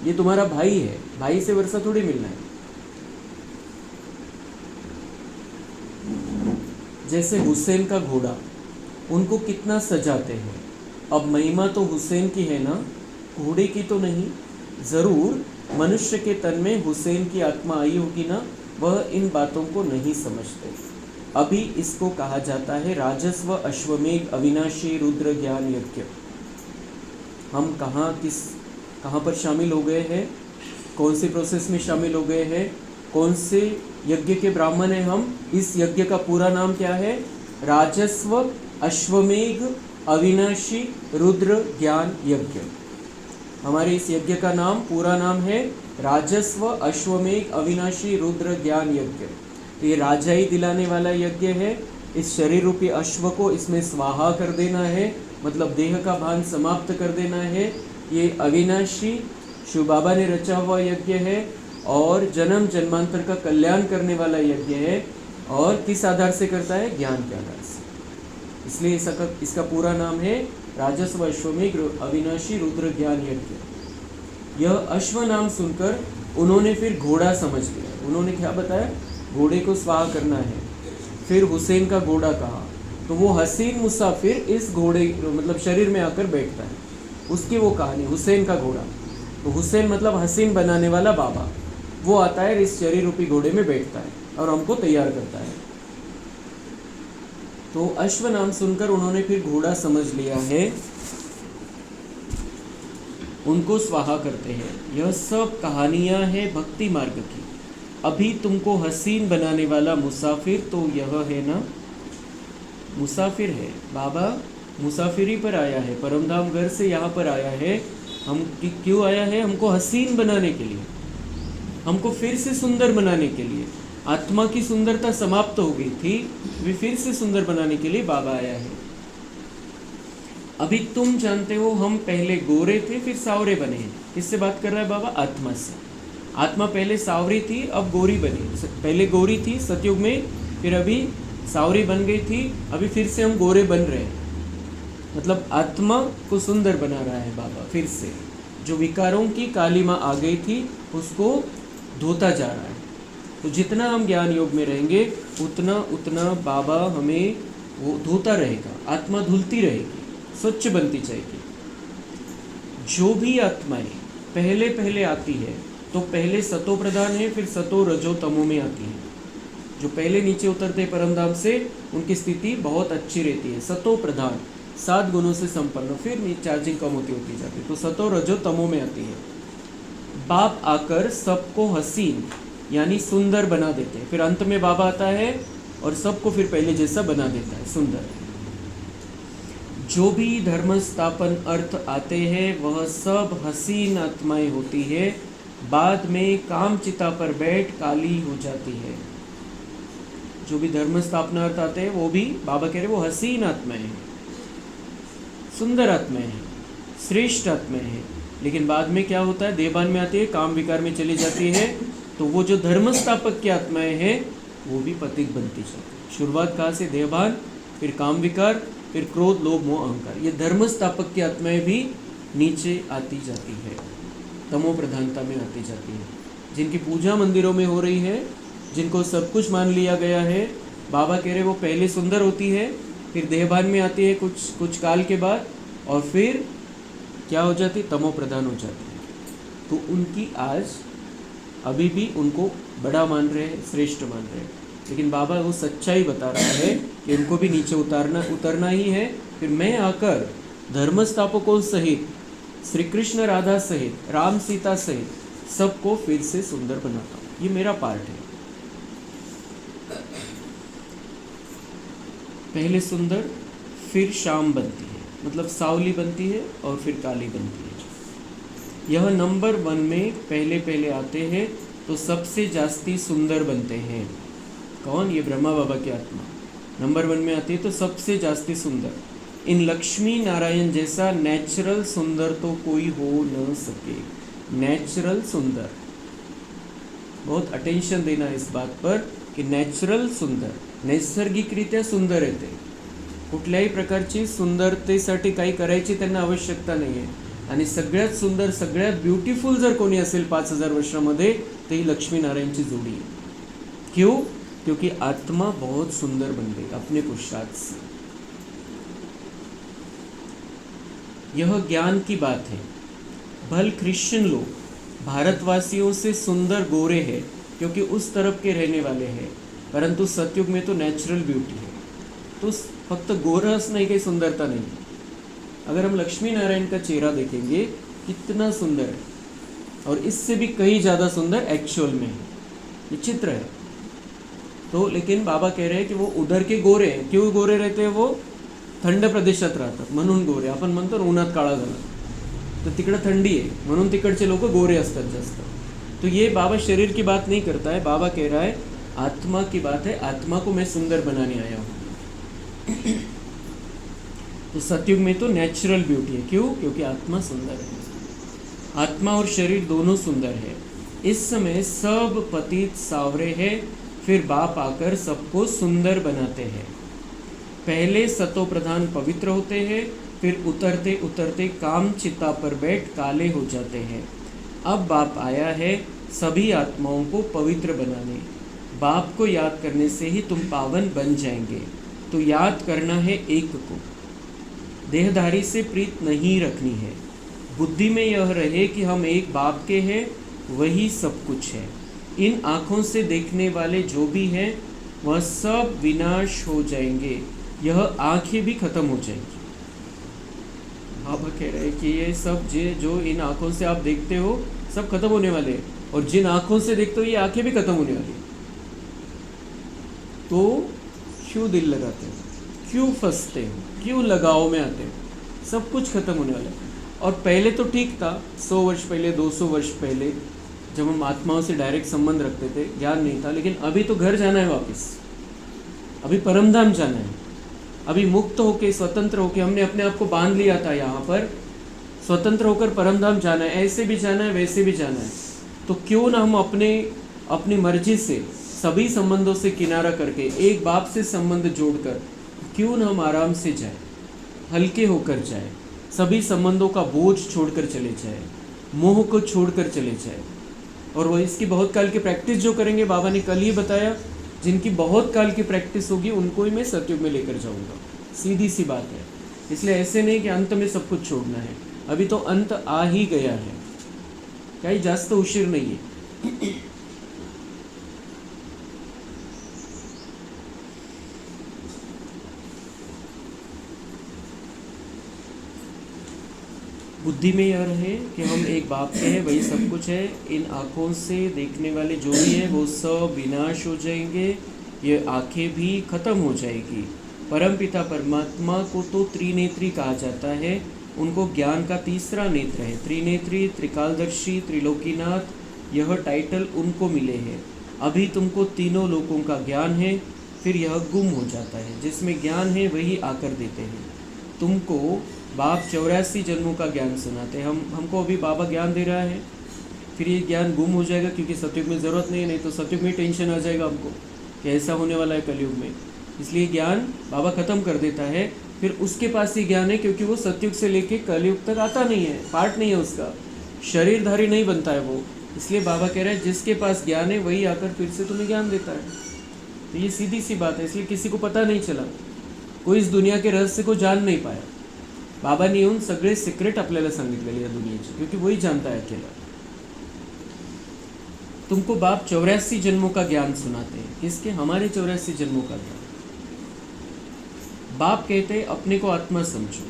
ये तुम्हारा भाई है, भाई से वर्षा थोड़ी मिलना है। जैसे हुसैन का घोड़ा, उनको कितना सजाते हैं। अब महिमा तो हुसैन की है ना, घोड़े की तो नहीं। ज़रूर मनुष्य के तन में हुसैन की आत्मा आई होगी ना, वह इन बातों को नहीं समझते। अभी इसको कहा जाता है राजस्व अश्वमेघ अविनाशी रुद्र ज्ञान यज्ञ। हम कहाँ पर शामिल हो गए हैं? कौन सी प्रोसेस में शामिल हो गए हैं? कौन से यज्ञ के ब्राह्मण हैं हम? इस यज्ञ का पूरा नाम क्या है? राजस्व अश्वमेघ अविनाशी रुद्र ज्ञान यज्ञ। हमारे इस यज्ञ का नाम, पूरा नाम है राजस्व अश्वमेघ अविनाशी रुद्र ज्ञान यज्ञ। तो ये राजाई दिलाने वाला यज्ञ है। इस शरीर रूपी अश्व को इसमें स्वाहा कर देना है, मतलब देह का भान समाप्त कर देना है। ये अविनाशी शिव बाबा ने रचा हुआ यज्ञ है और जन्म जन्मांतर का कल्याण करने वाला यज्ञ है। और किस आधार से करता है? ज्ञान के आधार से। इसलिए इसका पूरा नाम है राजस्व अश्वमेघ अविनाशी रुद्र ज्ञान यज्ञ। यह अश्व नाम सुनकर उन्होंने फिर घोड़ा समझ लिया। उन्होंने क्या बताया? घोड़े को स्वाहा करना है। फिर हुसैन का घोड़ा कहा, तो वो हसीन मुसाफिर इस घोड़े मतलब शरीर में आकर बैठता है। उसकी वो कहानी, हुसैन का घोड़ा। तो हुसैन मतलब हसीन बनाने वाला बाबा, वो आता है इस शरीर रूपी घोड़े में बैठता है और हमको तैयार करता है। तो अश्व नाम सुनकर उन्होंने फिर घोड़ा समझ लिया है, उनको स्वाहा करते हैं। यह सब कहानियां हैं भक्ति मार्ग की। अभी तुमको हसीन बनाने वाला मुसाफिर तो यह है ना, मुसाफिर है बाबा, मुसाफिरी पर आया है, परमधाम घर से यहाँ पर आया है। हम क्यों आया है? हमको हसीन बनाने के लिए, हमको फिर से सुंदर बनाने के लिए। आत्मा की सुंदरता समाप्त हो गई थी, वे फिर से सुंदर बनाने के लिए बाबा आया है। अभी तुम जानते हो हम पहले गोरे थे फिर सावरे बने हैं। किससे बात कर रहा है बाबा? आत्मा से। आत्मा पहले सावरी थी, अब गोरी बनी। पहले गोरी थी सतयुग में, फिर अभी सावरी बन गई थी, अभी फिर से हम गोरे बन रहे हैं। मतलब आत्मा को सुंदर बना रहा है बाबा फिर से। जो विकारों की कालीमा आ गई थी उसको धोता जा रहा है। तो जितना हम ज्ञान योग में रहेंगे उतना उतना बाबा हमें वो धोता रहेगा, आत्मा धुलती रहेगी, स्वच्छ बनती जाएगी। जो भी आत्माएं पहले पहले आती है तो पहले सतो प्रधान है, फिर सतो रजो तमो में आती है। जो पहले नीचे उतरते परमधाम से उनकी स्थिति बहुत अच्छी रहती है। सतो प्रधान 7 गुणों से संपन्न, फिर चार्जिंग कम होती जाती है, तो सतो रजो तमो में आती है। बाप आकर सबको हसीन यानी सुंदर बना देते हैं। फिर अंत में बाबा आता है और सबको फिर पहले जैसा बना देता है, सुंदर। जो भी धर्म स्थापन अर्थ आते हैं वह सब हसीन आत्माएं होती है, बाद में काम चिता पर बैठ काली हो जाती है। जो भी धर्म स्थापना अर्थ आते हैं वो भी बाबा कह रहे वो हसीन आत्माएं हैं, सुंदर आत्माएं हैं, श्रेष्ठ आत्माएं हैं। लेकिन बाद में क्या होता है? देवान में आती है, काम विकार में चली जाती है। तो वो जो धर्म स्थापक की आत्माएं हैं वो भी पतित बनती जाती है। शुरुआत कहाँ से? देहभान, फिर काम विकार, फिर क्रोध, लोभ, मोह, अहंकार। ये धर्म स्थापक की आत्माएं भी नीचे आती जाती है, तमो प्रधानता में आती जाती है। जिनकी पूजा मंदिरों में हो रही है, जिनको सब कुछ मान लिया गया है, बाबा कह रहे वो पहले सुंदर होती है, फिर देहभान में आती है कुछ काल के बाद, और फिर क्या हो जाती? तमो प्रधान हो जाती है। तो उनकी आज अभी भी उनको बड़ा मान रहे हैं, श्रेष्ठ मान रहे हैं, लेकिन बाबा वो सच्चाई बता रहा है कि उनको भी नीचे उतरना ही है। फिर मैं आकर धर्म स्थापकों सहित, श्री कृष्ण राधा सहित, राम सीता सहित सबको फिर से सुंदर बनाता हूँ। ये मेरा पार्ट है। पहले सुंदर, फिर शाम बनती है, मतलब सावली बनती है और फिर काली बनती है। यह नंबर 1 में पहले आते हैं तो सबसे जास्ती सुंदर बनते हैं। कौन? ये ब्रह्मा बाबा की आत्मा नंबर 1 में आती है तो सबसे जास्ती सुंदर। इन लक्ष्मी नारायण जैसा नेचुरल सुंदर तो कोई हो न सके। नेचुरल सुंदर, बहुत अटेंशन देना इस बात पर की नॅचरल सुंदर, नैसर्गिकरित्या सुंदर येते. कुठल्याही प्रकारची सुंदरतेसाठी काही करायची त्यांना आवश्यकता नाही आहे. आणि सगळ्यात सुंदर, सगळ्यात ब्युटिफुल जर कोणी असेल 5000 वर्षामध्ये ते ही लक्ष्मीनारायणची जोड़ी है. क्यों? क्योंकि आत्मा बहुत सुंदर बन गई अपने पुरुषार्थ से. यह ज्ञान की बात है. भल क्रिश्चियन लोग भारतवासियों से सुंदर गोरे हैं क्योंकि उस तरफ के रहने वाले हैं, परंतु सतयुग में तो नेचुरल ब्यूटी है. तो फक्त गोरस नहीं, कहीं सुंदरता नहीं. अगर हम लक्ष्मी नारायण का चेहरा देखेंगे कितना सुंदर है, और इससे भी कहीं ज़्यादा सुंदर एक्चुअल में है. ये चित्र है. तो लेकिन बाबा कह रहे हैं कि वो उधर के गोरे हैं. क्यों गोरे रहते हैं? वो थंड प्रदेशात राहतात म्हणून गोरे. आपण म्हणतो उन्हात काळा झाला, तो तिकडे थंडी आहे म्हणून तिकडचे लोक गोरे असतात जास्त. तो ये बाबा शरीर की बात नहीं करता है. बाबा कह रहा है आत्मा की बात है. आत्मा को मैं सुंदर बनाने आया हूँ. तो सतयुग में तो नेचुरल ब्यूटी है. क्यों? क्योंकि आत्मा सुंदर है. आत्मा और शरीर दोनों सुंदर है. इस समय सब पतित सावरे हैं, फिर बाप आकर सबको सुंदर बनाते हैं. पहले सतो प्रधान पवित्र होते हैं, फिर उतरते उतरते काम चिता पर बैठ काले हो जाते हैं. अब बाप आया है सभी आत्माओं को पवित्र बनाने. बाप को याद करने से ही तुम पावन बन जाएंगे. तो याद करना है एक को. देहधारी से प्रीत नहीं रखनी है. बुद्धि में यह रहे कि हम एक बाप के हैं, वही सब कुछ है. इन आँखों से देखने वाले जो भी हैं वह सब विनाश हो जाएंगे. यह आँखें भी खत्म हो जाएंगी. बाबा कह रहे हैं कि ये सब जो इन आँखों से आप देखते हो सब खत्म होने वाले हैं, और जिन आँखों से देखते हो ये आँखें भी खत्म होने वाली. तो क्यों दिल लगाते हो? क्यों फंसते हो? क्यों लगाव में आते हो? सब कुछ खत्म होने वाला है. और पहले तो ठीक था, 100 वर्ष पहले, 200 वर्ष पहले जब हम आत्माओं से डायरेक्ट संबंध रखते थे, ज्ञान नहीं था. लेकिन अभी तो घर जाना है वापस. अभी परमधाम जाना है. अभी मुक्त होके, स्वतंत्र होके, हमने अपने आप को बांध लिया था यहाँ पर. स्वतंत्र होकर परमधाम जाना है. ऐसे भी जाना है, वैसे भी जाना है. तो क्यों ना हम अपनी मर्जी से सभी संबंधों से किनारा करके एक बाप से संबंध जोड़कर क्यों ना हम आराम से जाए, हल्के होकर जाए, सभी संबंधों का बोझ छोड़कर चले जाए, मोह को छोड़कर चले जाए. और वो इसकी बहुत काल की प्रैक्टिस जो करेंगे, बाबा ने कल ही बताया, जिनकी बहुत काल की प्रैक्टिस होगी उनको ही मैं सतयुग में लेकर जाऊंगा. सीधी सी बात है. इसलिए ऐसे नहीं कि अंत में सब कुछ छोड़ना है. अभी तो अंत आ ही गया है, काही जास्त उशीर नहीं है. बुद्धि में यह रहे कि हम एक बाप के हैं, वही सब कुछ है. इन आँखों से देखने वाले जो भी है वो सब विनाश हो जाएंगे. ये आँखें भी खत्म हो जाएगी. परमपिता परमात्मा को तो त्रिनेत्री कहा जाता है. उनको ज्ञान का तीसरा नेत्र है. त्रिनेत्री, त्रिकालदर्शी, त्रिलोकीनाथ, यह टाइटल उनको मिले हैं. अभी तुमको तीनों लोकों का ज्ञान है, फिर यह गुम हो जाता है. जिसमें ज्ञान है वही आकर देते हैं. तुमको बाप 84 जन्मों का ज्ञान सुनाते हैं. हमको अभी बाबा ज्ञान दे रहा है, फिर ये ज्ञान गुम हो जाएगा क्योंकि सतयुग में ज़रूरत नहीं है. नहीं तो सतयुग में टेंशन आ जाएगा हमको कि ऐसा होने वाला है कलयुग में. इसलिए ज्ञान बाबा ख़त्म कर देता है। फिर उसके पास ही ज्ञान है, क्योंकि वो सतयुग से लेके कलयुग तक आता नहीं है, पार्ट नहीं है उसका, शरीरधारी नहीं बनता है वो। इसलिए बाबा कह रहे हैं जिसके पास ज्ञान है वही आकर फिर से तुम्हें ज्ञान देता है। तो ये सीधी सी बात है, इसलिए किसी को पता नहीं चला, कोई इस दुनिया के रहस्य को जान नहीं पाया। बाबांनी येऊन सगळे सिक्रेट आपल्याला सांगितलेले या दुनियेचे, क्योंकि वही जानता है अकेला। तुमको बाप 84 जन्मों का ज्ञान सुनाते हैं। किसके? हमारे 84 जन्मों का ज्ञान। बाप कहते हैं अपने को आत्मा समझो,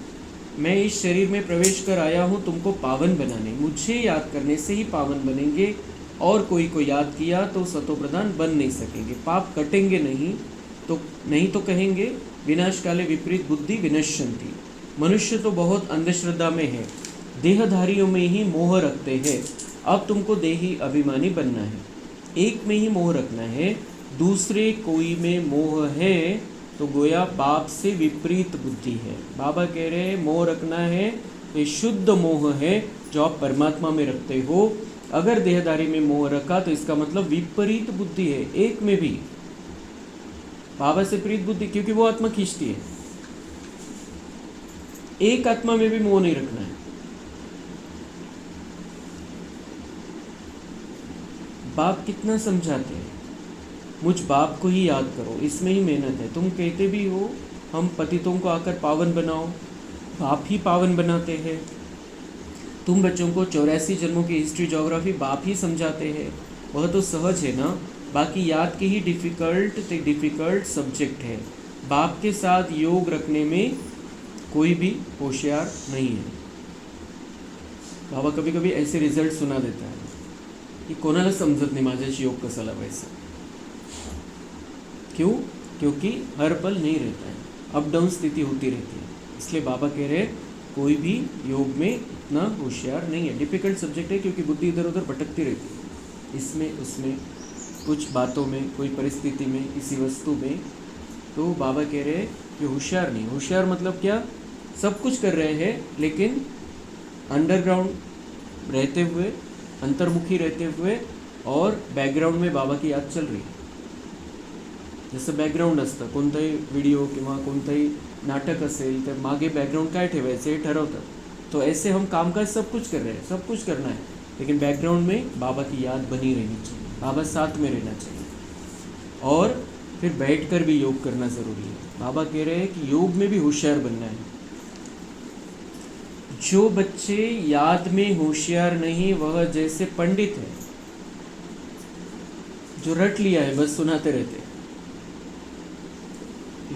मैं इस शरीर में प्रवेश कर आया हूँ तुमको पावन बनाने, मुझे याद करने से ही पावन बनेंगे, और कोई को याद किया तो सतो प्रधान बन नहीं सकेंगे, पाप कटेंगे नहीं तो कहेंगे विनाश काले विपरीत बुद्धि विनश्यंती। मनुष्य तो बहुत अंधश्रद्धा में है, देहधारियों में ही मोह रखते हैं। अब तुमको देही अभिमानी बनना है, एक में ही मोह रखना है, दूसरे कोई में मोह है तो गोया बाप से विपरीत बुद्धि है। बाबा कह रहे हैं मोह रखना है तो ये शुद्ध मोह है जो आप परमात्मा में रखते हो। अगर देहधारी में मोह रखा तो इसका मतलब विपरीत बुद्धि है, एक में भी बाबा से विपरीत बुद्धि, क्योंकि वो आत्मा खींचती है। एक आत्मा में भी मोह नहीं रखना है। बाप कितना समझाते हैं, मुझ बाप को ही याद करो, इसमें ही मेहनत है। तुम कहते भी हो हम पतितों को आकर पावन बनाओ, बाप ही पावन बनाते हैं। तुम बच्चों को 84 जन्मों की हिस्ट्री ज्योग्राफी बाप ही समझाते हैं, वह तो सहज है ना। बाकी याद के ही डिफ़िकल्ट सब्जेक्ट है। बाप के साथ योग रखने में कोई भी होशियार नहीं है। बाबा कभी कभी ऐसे रिजल्ट सुना देता है की कोणाला समजत नाही माझ्याशी योग कसा लावायचा। क्यों? क्योंकि हर पल नहीं रहता है, अप डाउन स्थिति होती रहती है। इसलिए बाबा कह रहे हैं कोई भी योग में इतना होशियार नहीं है, डिफ़िकल्ट सब्जेक्ट है, क्योंकि बुद्धि इधर उधर भटकती रहती है, इसमें उसमें, कुछ बातों में, कोई परिस्थिति में, किसी वस्तु में। तो बाबा कह रहे हैं कि होशियार नहीं। होशियार मतलब क्या? सब कुछ कर रहे हैं लेकिन अंडरग्राउंड रहते हुए, अंतर्मुखी रहते हुए, और बैकग्राउंड में बाबा की याद चल रही है। जसं बॅकग्राऊंड असतं, कोणताही व्हिडिओ किंवा कोणतंही नाटक असेल तर मागे बॅकग्राऊंड काय ठेवायचं हे ठरवतात। तो ऐसे हम कामकाज सब कुछ कर रहे हैं, सब कुछ करना है, लेकिन बैकग्राउंड में बाबा की याद बनी रहनी चाहिए, बाबा साथ में रहना चाहिए। और फिर बैठकर भी योग करना ज़रूरी है। बाबा कह रहे हैं कि योग में भी होशियार बनना है। जो बच्चे याद में होशियार नहीं वह जैसे पंडित है जो रट लिया है, बस सुनाते रहते।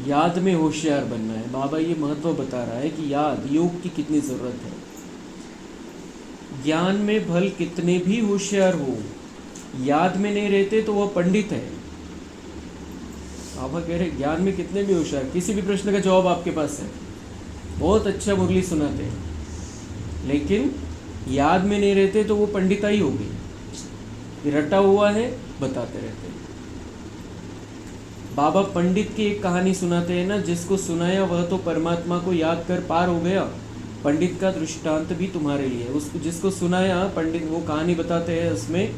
याद में होशियार बनना है। बाबा ये महत्व बता रहा है कि याद, योग की कितनी ज़रूरत है। ज्ञान में भल कितने भी होशियार हो, याद में नहीं रहते तो वह पंडित है। बाबा कह रहे ज्ञान में कितने भी होशियार, किसी भी प्रश्न का जवाब आपके पास है, बहुत अच्छा मुरली सुनाते हैं, लेकिन याद में नहीं रहते तो वो पंडिताई होगी, रटा हुआ है बताते रहते हैं। बाबा पंडित की एक कहानी सुनाते हैं ना, जिसको सुनाया वह तो परमात्मा को याद कर पार हो गया। पंडित का दृष्टांत भी तुम्हारे लिए, उसको जिसको सुनाया पंडित, वो कहानी बताते हैं उसमें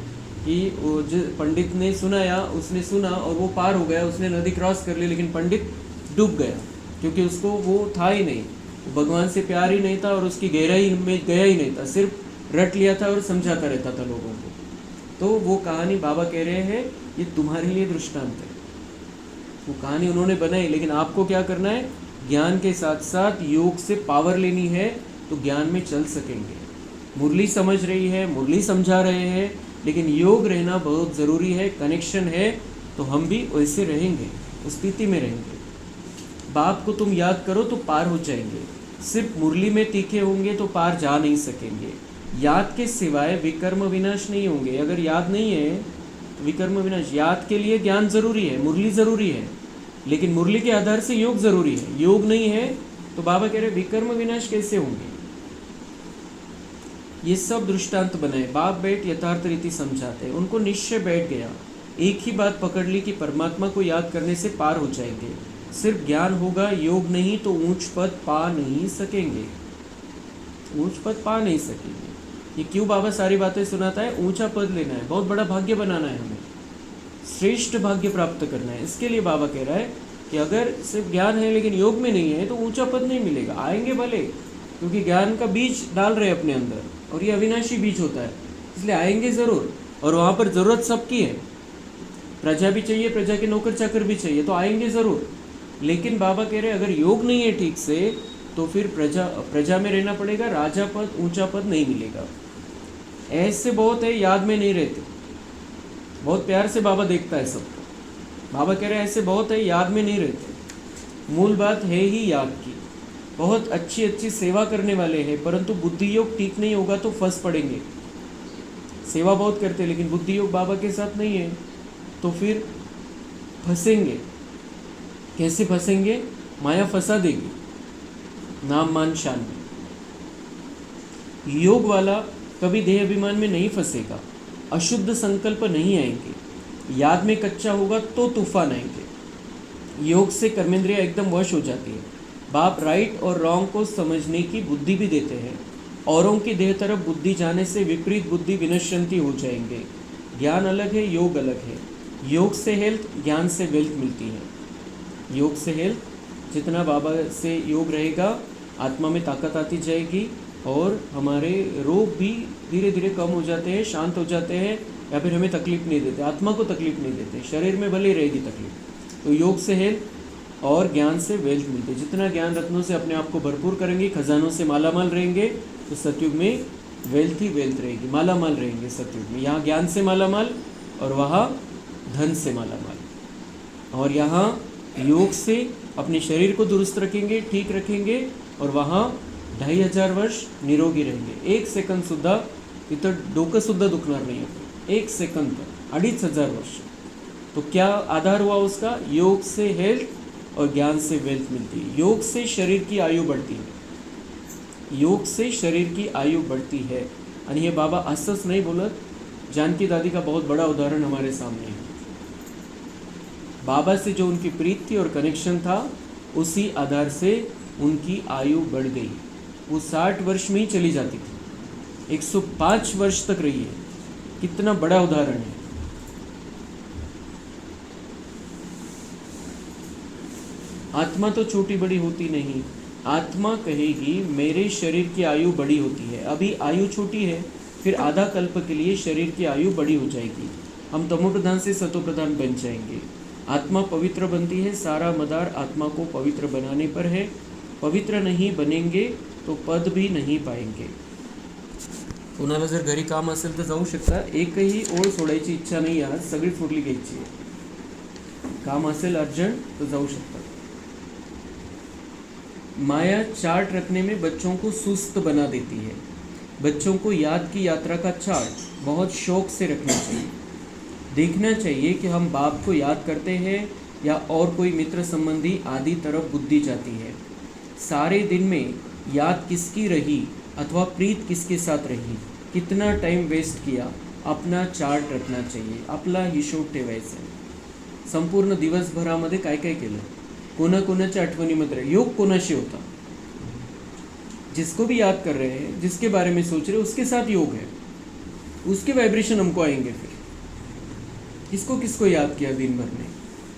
कि वो पंडित ने सुनाया, उसने सुना और वो पार हो गया, उसने नदी क्रॉस कर ली, लेकिन पंडित डूब गया क्योंकि उसको वो था ही नहीं, भगवान से प्यार ही नहीं था और उसकी गहराई में गया ही नहीं था, सिर्फ रट लिया था और समझाता रहता था लोगों को। तो वो कहानी बाबा कह रहे हैं ये तुम्हारे लिए दृष्टांत है। वो कहानी उन्होंने बनाई, लेकिन आपको क्या करना है, ज्ञान के साथ साथ योग से पावर लेनी है तो ज्ञान में चल सकेंगे। मुरली समझ रही है, मुरली समझा रहे हैं, लेकिन योग रहना बहुत ज़रूरी है, कनेक्शन है, तो हम भी वैसे रहेंगे, उस स्थिति में रहेंगे। बाप को तुम याद करो तो पार हो जाएंगे, सिर्फ मुरली में तीखे होंगे तो पार जा नहीं सकेंगे। याद के सिवाय विकर्म विनाश नहीं होंगे। अगर याद नहीं है तो विकर्म विनाश, याद के लिए ज्ञान ज़रूरी है, मुरली ज़रूरी है, लेकिन मुरली के आधार से योग ज़रूरी है। योग नहीं है तो बाबा कह रहे विकर्म विनाश कैसे होंगे। ये सब दृष्टांत बनाए, बाप बैठ यथार्थ रीति समझाते हैं। उनको निश्चय बैठ गया, एक ही बात पकड़ ली कि परमात्मा को याद करने से पार हो जाएंगे। सिर्फ ज्ञान होगा, योग नहीं तो ऊंच पद पा नहीं सकेंगे, ऊंच पद पा नहीं सकेंगे। ये क्यों बाबा सारी बातें सुनाता है? ऊंचा पद लेना है, बहुत बड़ा भाग्य बनाना है, हमें श्रेष्ठ भाग्य प्राप्त करना है। इसके लिए बाबा कह रहा है कि अगर सिर्फ ज्ञान है लेकिन योग में नहीं है तो ऊंचा पद नहीं मिलेगा। आएंगे भले, क्योंकि ज्ञान का बीज डाल रहे हैं अपने अंदर, और ये अविनाशी बीज होता है, इसलिए आएंगे ज़रूर। और वहाँ पर ज़रूरत सबकी है, प्रजा भी चाहिए, प्रजा के नौकर चाकर भी चाहिए, तो आएंगे ज़रूर। लेकिन बाबा कह रहे हैं अगर योग नहीं है ठीक से तो फिर प्रजा में रहना पड़ेगा, राजा पद, ऊंचा पद नहीं मिलेगा। ऐसे बहुत है, याद में नहीं रहते। बहुत प्यार से बाबा देखता है सबको। बाबा कह रहे हैं ऐसे बहुत है, याद में नहीं रहते। मूल बात है ही याद की। बहुत अच्छी अच्छी सेवा करने वाले हैं, परंतु बुद्धि योग ठीक नहीं होगा तो फंस पड़ेंगे। सेवा बहुत करते लेकिन बुद्धि योग बाबा के साथ नहीं है तो फिर फंसेंगे। कैसे फंसेंगे? माया फंसा देगी, नाम मान शान में। योग वाला कभी देह अभिमान में नहीं फंसेगा, अशुद्ध संकल्प नहीं आएंगे, याद में कच्चा होगा तो तूफान आएंगे। योग से कर्मेंद्रिया एकदम वश हो जाती है। बाप राइट और रॉन्ग को समझने की बुद्धि भी देते हैं। औरों की देह तरफ बुद्धि जाने से विपरीत बुद्धि विनश्यंती हो जाएंगे। ज्ञान अलग है, योग अलग है। योग से हेल्थ, ज्ञान से वेल्थ मिलती है। योग से हेल्थ, जितना बाबा से योग रहेगा आत्मा में ताकत आती जाएगी और हमारे रोग भी धीरे धीरे कम हो जाते हैं, शांत हो जाते हैं, या फिर हमें तकलीफ नहीं देते, आत्मा को तकलीफ नहीं देते, शरीर में भले रहेगी तकलीफ। तो योग से हेल्थ और ज्ञान से वेल्थ मिलती है। जितना ज्ञान रत्नों से अपने आप को भरपूर करेंगे, खजानों से मालामाल रहेंगे, तो सतयुग में वेल्थ ही वेल्थ रहेगी, मालामाल रहेंगे सतयुग में। यहाँ ज्ञान से मालामाल और वहाँ धन से मालामाल। और यहाँ योग से अपने शरीर को दुरुस्त रखेंगे, ठीक रखेंगे, और वहाँ 2500 वर्ष निरोगी रहेंगे। 1 सेकंद सुद्धा इथं डोकं सुद्धा दुखणार नहीं है। 1 सेकंद पर 2500 वर्ष। तो क्या आधार हुआ उसका? योग से हेल्थ और ज्ञान से वेल्थ मिलती है। योग से शरीर की आयु बढ़ती है, योग से शरीर की आयु बढ़ती है। और ये बाबा असस नहीं बोलत, जानकी दादी का बहुत बड़ा उदाहरण हमारे सामने है। बाबा से जो उनकी प्रीत थी और कनेक्शन था, उसी आधार से उनकी आयु बढ़ गई। वो 60 वर्ष में ही चली जाती थी, 105 वर्ष तक रही है। कितना बड़ा उदाहरण है। आत्मा तो छोटी बड़ी होती नहीं। आत्मा कहेगी मेरे शरीर की आयु बड़ी होती है, अभी आयु छोटी है, फिर आधा कल्प के लिए शरीर की आयु बड़ी हो जाएगी, हम तमोप्रधान से सतोप्रधान बन जाएंगे। आत्मा पवित्र बनती है, सारा मदार आत्मा को पवित्र बनाने पर है। पवित्र नहीं बनेंगे तो पद भी नहीं पाएंगे। कोणाला जर घरी काम असेल तर जाऊ शकता, एकही ओळ सोडायची इच्छा नाही आज, सगळीच फुटली घ्यायची आहे। काम असेल अर्जंट तो जाऊ शकता। माया चार्ट रखने में बच्चों को सुस्त बना देती है। बच्चों को याद की यात्रा का चार्ट बहुत शौक से रखना चाहिए। देखना चाहिए कि हम बाप को याद करते हैं या और कोई मित्र संबंधी आदि तरफ बुद्धि जाती है। सारे दिन में याद किसकी रही अथवा प्रीत किसके साथ रही, कितना टाइम वेस्ट किया, अपना चार्ट रखना चाहिए, आपला हिशोब ठेवायचा आहे। संपूर्ण दिवसभरामध्ये काय काय केलं, कोणाकोणाच्या आठवणीमध्ये राहिलं, योग कोणाशी होता, जिसको भी याद कर रहे हैं, जिसके बारे में सोच रहे हैं, उसके साथ योग है, उसके वाइब्रेशन हमको आएंगे। फिर किसको किसको याद किया दिन भर में,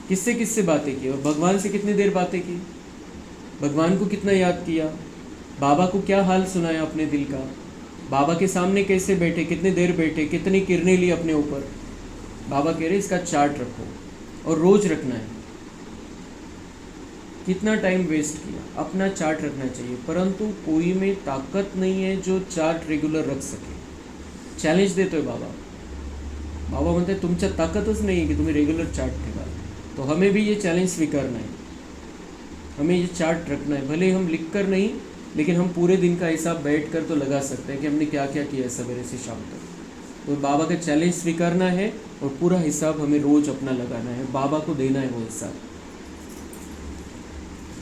किससे किससे बातें की, और भगवान से कितनी देर बातें की, भगवान को कितना याद किया, बाबा को क्या हाल सुनाया अपने दिल का, बाबा के सामने कैसे बैठे, कितने देर बैठे, कितनी किरणें ली अपने ऊपर। बाबा कह रहे इसका चार्ट रखो और रोज रखना है। कितना टाइम वेस्ट किया, अपना चार्ट रखना चाहिए। परंतु कोई में ताकत नहीं है जो चार्ट रेगुलर रख सके। चॅलेंज देतोय बाबा। बाबा म्हणते तुमच्या ताकतच नहीं है कि तुम्हें रेगुलर चार्ट ठेवा। तो हमें भी ये चैलेंज स्वीकारना है, हमें ये चार्ट रखना है। भले हम लिख कर नहीं, लेकिन हम पूरे दिन का हिसाब बैठ कर तो लगा सकते हैं कि हमने क्या क्या किया सवेरे से शाम तक। तो बाबा का चैलेंज स्वीकारना है और पूरा हिसाब हमें रोज अपना लगाना है, बाबा को देना है वो हिसाब।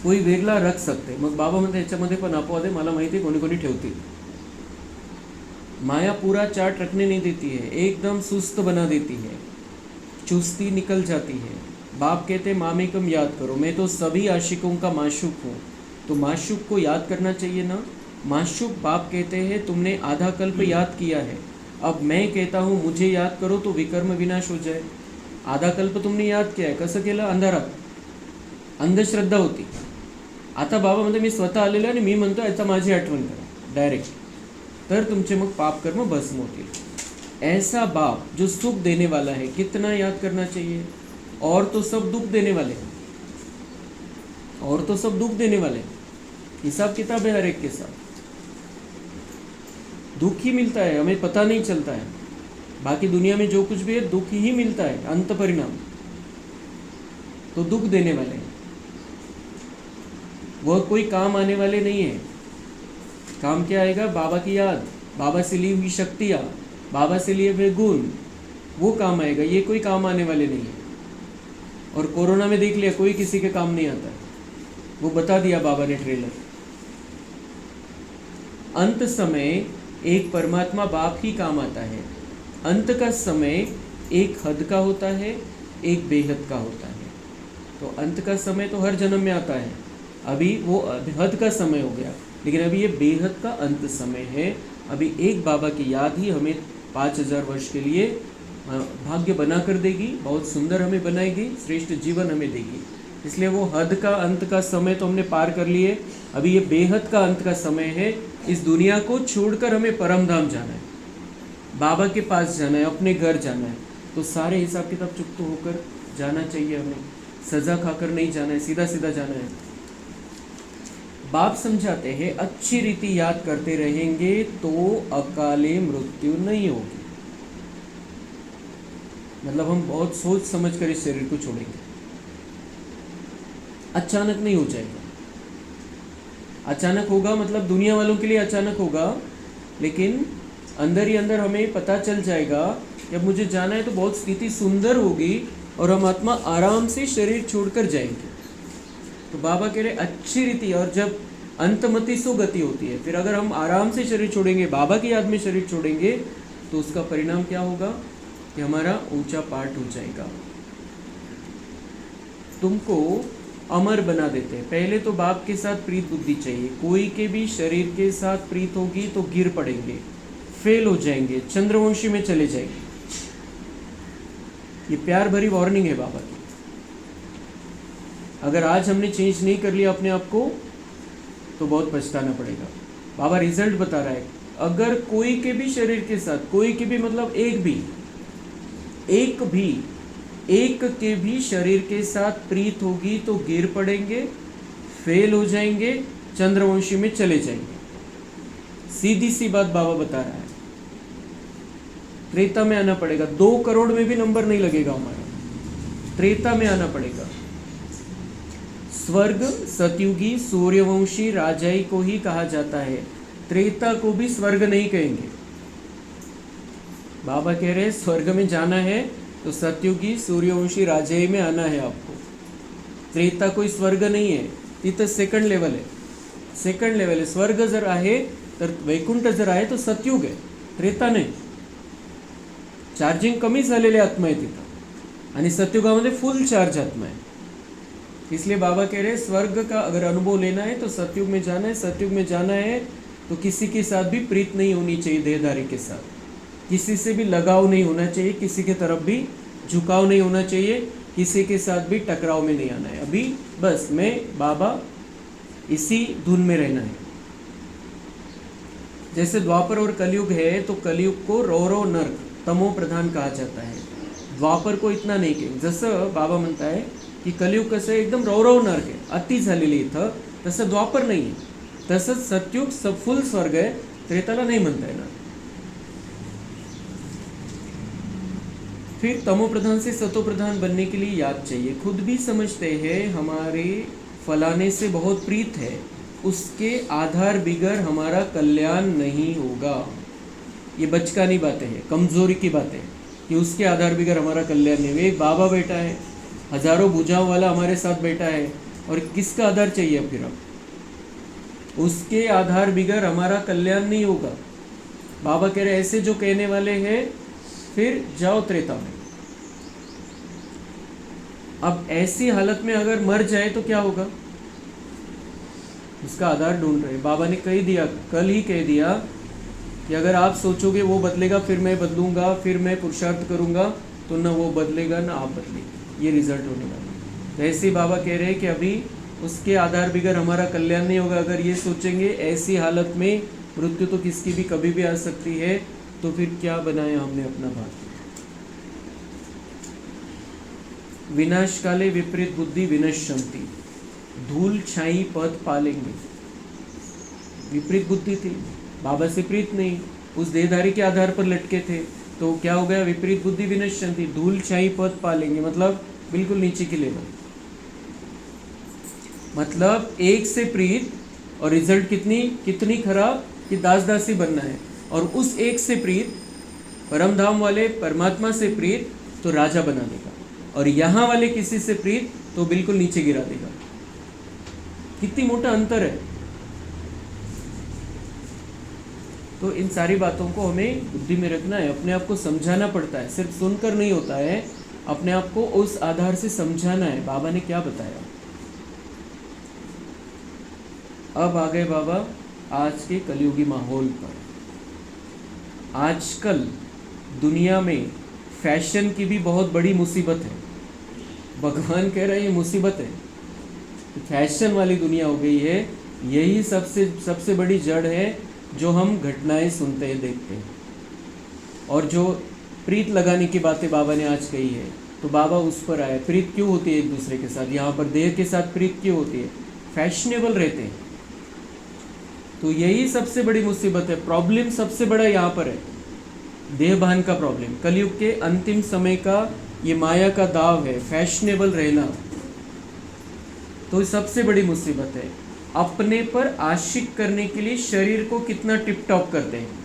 कोई वेगळा रख सकते, मग बाबा म्हणते याच्यामध्ये पण अपवाद आहे, मला माहिती आहे कोणी कोणी ठेवतील। माया पूरा चार्ट रखने नहीं देती है, एकदम सुस्त बना देती है, चुस्ती निकल जाती है। बाप कहते मामेकम याद करो, मैं तो सभी आशिकों का माशूक हूँ। तो माशूक को याद करना चाहिए ना। माशूक बाप कहते हैं तुमने आधा कल्प याद किया है, अब मैं कहता हूँ मुझे याद करो तो विकर्म विनाश हो जाए। आधा कल्प तुमने याद किया है, कसं केलं? अंधारात अंधश्रद्धा होती. आता बाबा म्हणतो मी स्वतः आलेलो आहे आणि मी म्हणतो याचा माझी आठवण करा डायरेक्ट, तर तुमचे मग पाप कर्म भस्म होतील. ऐसा बाप जो सुख देने वाला है कितना याद करना चाहिए. और तो सब दुख देने वाले हैं, और तो सब दुख देने वाले हैं. हिसाब किताब है हर एक के साथ. दुख ही मिलता है, हमें पता नहीं चलता है. बाकी दुनिया में जो कुछ भी है दुख ही मिलता है, अंत परिणाम. तो दुख देने वाले हैं, वह कोई काम आने वाले नहीं है. काम क्या आएगा? बाबा की याद, बाबा से ली हुई शक्तियाँ, बाबा से लिए हुए गुण, वो काम आएगा. ये कोई काम आने वाले नहीं है. और कोरोना में देख लिया कोई किसी के काम नहीं आता, वो बता दिया बाबा ने ट्रेलर. अंत समय एक परमात्मा बाप ही काम आता है. अंत का समय एक हद का होता है, एक बेहद का होता है. तो अंत का समय तो हर जन्म में आता है, अभी वो हद का समय हो गया, लेकिन अभी ये बेहद का अंत समय है. अभी एक बाबा की याद ही हमें 5000 वर्ष के लिए भाग्य बना कर देगी, बहुत सुंदर हमें बनाएगी, श्रेष्ठ जीवन हमें देगी. इसलिए वो हद का अंत का समय तो हमने पार कर लिए, अभी ये बेहद का अंत का समय है. इस दुनिया को छोड़कर हमें परम धाम जाना है, बाबा के पास जाना है, अपने घर जाना है. तो सारे हिसाब किताब चुप होकर जाना चाहिए हमें, सज़ा खाकर नहीं जाना है, सीधा सीधा जाना है. बाप समझाते हैं अच्छी रीति याद करते रहेंगे तो अकाले मृत्यु नहीं होगी. मतलब हम बहुत सोच समझ कर इस शरीर को छोड़ेंगे, अचानक नहीं हो जाएगा. अचानक होगा मतलब दुनिया वालों के लिए अचानक होगा, लेकिन अंदर ही अंदर हमें पता चल जाएगा कि अब मुझे जाना है तो बहुत स्थिति सुंदर होगी और हम आत्मा आराम से शरीर छोड़कर जाएंगे. तो बाबा कह रहे अच्छी रीति. और जब अंतमति सुगति होती है, फिर अगर हम आराम से शरीर छोड़ेंगे, बाबा की याद में शरीर छोड़ेंगे, तो उसका परिणाम क्या होगा कि हमारा ऊंचा पाठ हो जाएगा. तुमको अमर बना देते हैं. पहले तो बाप के साथ प्रीत बुद्धि चाहिए. कोई के भी शरीर के साथ प्रीत होगी तो गिर पड़ेंगे, फेल हो जाएंगे, चंद्रवंशी में चले जाएंगे. ये प्यार भरी वार्निंग है बाबा की. अगर आज हमने चेंज नहीं कर लिया अपने आप को तो बहुत पछताना पड़ेगा. बाबा रिजल्ट बता रहा है. अगर कोई के भी शरीर के साथ, कोई के भी मतलब एक के भी शरीर के साथ प्रीत होगी तो गिर पड़ेंगे, फेल हो जाएंगे, चंद्रवंशी में चले जाएंगे. सीधी सी बात बाबा बता रहा है. त्रेता में आना पड़ेगा. 2 करोड़ में भी नंबर नहीं लगेगा हमारा, त्रेता में आना पड़ेगा. स्वर्ग सतयुगी सूर्यवंशी राजाई को ही कहा जाता है, त्रेता को भी स्वर्ग नहीं कहेंगे. बाबा कह रहे हैं स्वर्ग में जाना है तो सतयुगी सूर्यवंशी राजाई में आना है आपको. त्रेता कोई स्वर्ग नहीं आहे, तिथं सेकंड लेवल आहे. सेकंड लेवल आहे. स्वर्ग जर आहे तर वैकुंठ जर आहे तो सतयुग आहे, त्रेता नाही. चार्जिंग कमी झालेले आत्मा आहे तिथं आणि सतयुगामध्ये फुल चार्ज आत्मा है. इसलिए बाबा कह रहे हैं स्वर्ग का अगर अनुभव लेना है तो सतयुग में जाना है. सतयुग में जाना है तो किसी के साथ भी प्रीत नहीं होनी चाहिए, देहधारी के साथ किसी से भी लगाव नहीं होना चाहिए, किसी के तरफ भी झुकाव नहीं होना चाहिए, किसी के साथ भी टकराव में नहीं आना है. अभी बस मैं बाबा इसी धुन में रहना है. जैसे द्वापर और कलयुग है तो कलयुग को रौरव नर्क तमो प्रधान कहा जाता है. द्वापर को इतना नाही की, जसं बाबा म्हणताय की कलयुग कसं एकदम रौरव नर्क आहे, अति झालेली इथं, तसं द्वापर नाही आहे. तसंच सतयुग सब फुल स्वर्ग आहे, त्रेताला नाही म्हणता येणार. फिर तमो प्रधान से सतो प्रधान बनने के लिए याद चाहिए. खुद भी समझते हैं हमारे फलाने से बहुत प्रीत है, उसके आधार बिगर हमारा कल्याण नहीं होगा. ये बचकानी बातें हैं, कमज़ोरी की बातें कि उसके आधार बिगर हमारा कल्याण नहीं होगा. एक बाबा बैठा है, हजारों भुजाओं वाला हमारे साथ बैठा है, और किसका आधार चाहिए अब फिर? अब उसके आधार बिगर हमारा कल्याण नहीं होगा. बाबा कह रहे ऐसे जो कहने वाले हैं फिर जाओ त्रेता में. अब ऐसी हालत में अगर मर जाए तो क्या होगा? उसका आधार ढूंढ रहे. बाबा ने कह दिया, कल ही कह दिया कि अगर आप सोचोगे वो बदलेगा फिर मैं बदलूंगा, फिर मैं पुरुषार्थ करूंगा, तो ना वो बदलेगा ना आप बदलेंगे. ये रिजल्ट होने वाला. तो ऐसे ही बाबा कह रहे हैं कि अभी उसके आधार बगैर हमारा कल्याण नहीं होगा। अगर ये सोचेंगे ऐसी हालत में मृत्यु तो किसकी भी कभी भी आ सकती है, तो फिर क्या बनाया हमने अपना भाग्य। विनाश काले विपरीत बुद्धि विनश्यन्ति, धूल छाई पद पालेंगे। विपरीत बुद्धि थी, बाबा से प्रीत नहीं, उस देहधारी के आधार पर लटके थे, तो क्या हो गया, विपरीत बुद्धि विनश्यन्ति, धूल छाई पद पालेंगे, मतलब बिल्कुल नीचे की लेवल। मतलब एक से प्रीत और रिजल्ट कितनी खराब कि दास दासी बनना है, और उस एक से प्रीत परम धाम वाले परमात्मा से प्रीत तो राजा बना देगा, और यहाँ वाले किसी से प्रीत तो बिल्कुल नीचे गिरा देगा। कितनी मोटा अंतर है। तो इन सारी बातों को हमें बुद्धि में रखना है, अपने आप को समझाना पड़ता है, सिर्फ सुनकर नहीं होता है, अपने आप को उस आधार से समझाना है बाबा ने क्या बताया। अब आ गए बाबा आज के कलयुगी माहौल पर। आजकल दुनिया में फैशन की भी बहुत बड़ी मुसीबत है। भगवान कह रहे हैं ये मुसीबत है, फैशन वाली दुनिया हो गई है। यही सबसे बड़ी जड़ है जो हम घटनाएं सुनते हैं, देखते हैं। और जो प्रीत लगाने की बातें बाबा ने आज कही है, तो बाबा उस पर आए। प्रीत क्यों होती है एक दूसरे के साथ, यहाँ पर देह के साथ प्रीत क्यों होती है, फैशनेबल रहते हैं। तो यही सबसे बड़ी मुसीबत है, प्रॉब्लम सबसे बड़ा यहाँ पर है, देहभान का प्रॉब्लम। कलयुग के अंतिम समय का ये माया का दाव है, फैशनेबल रहना। तो सबसे बड़ी मुसीबत है। अपने पर आशिक करने के लिए शरीर को कितना टिप टॉप करते हैं।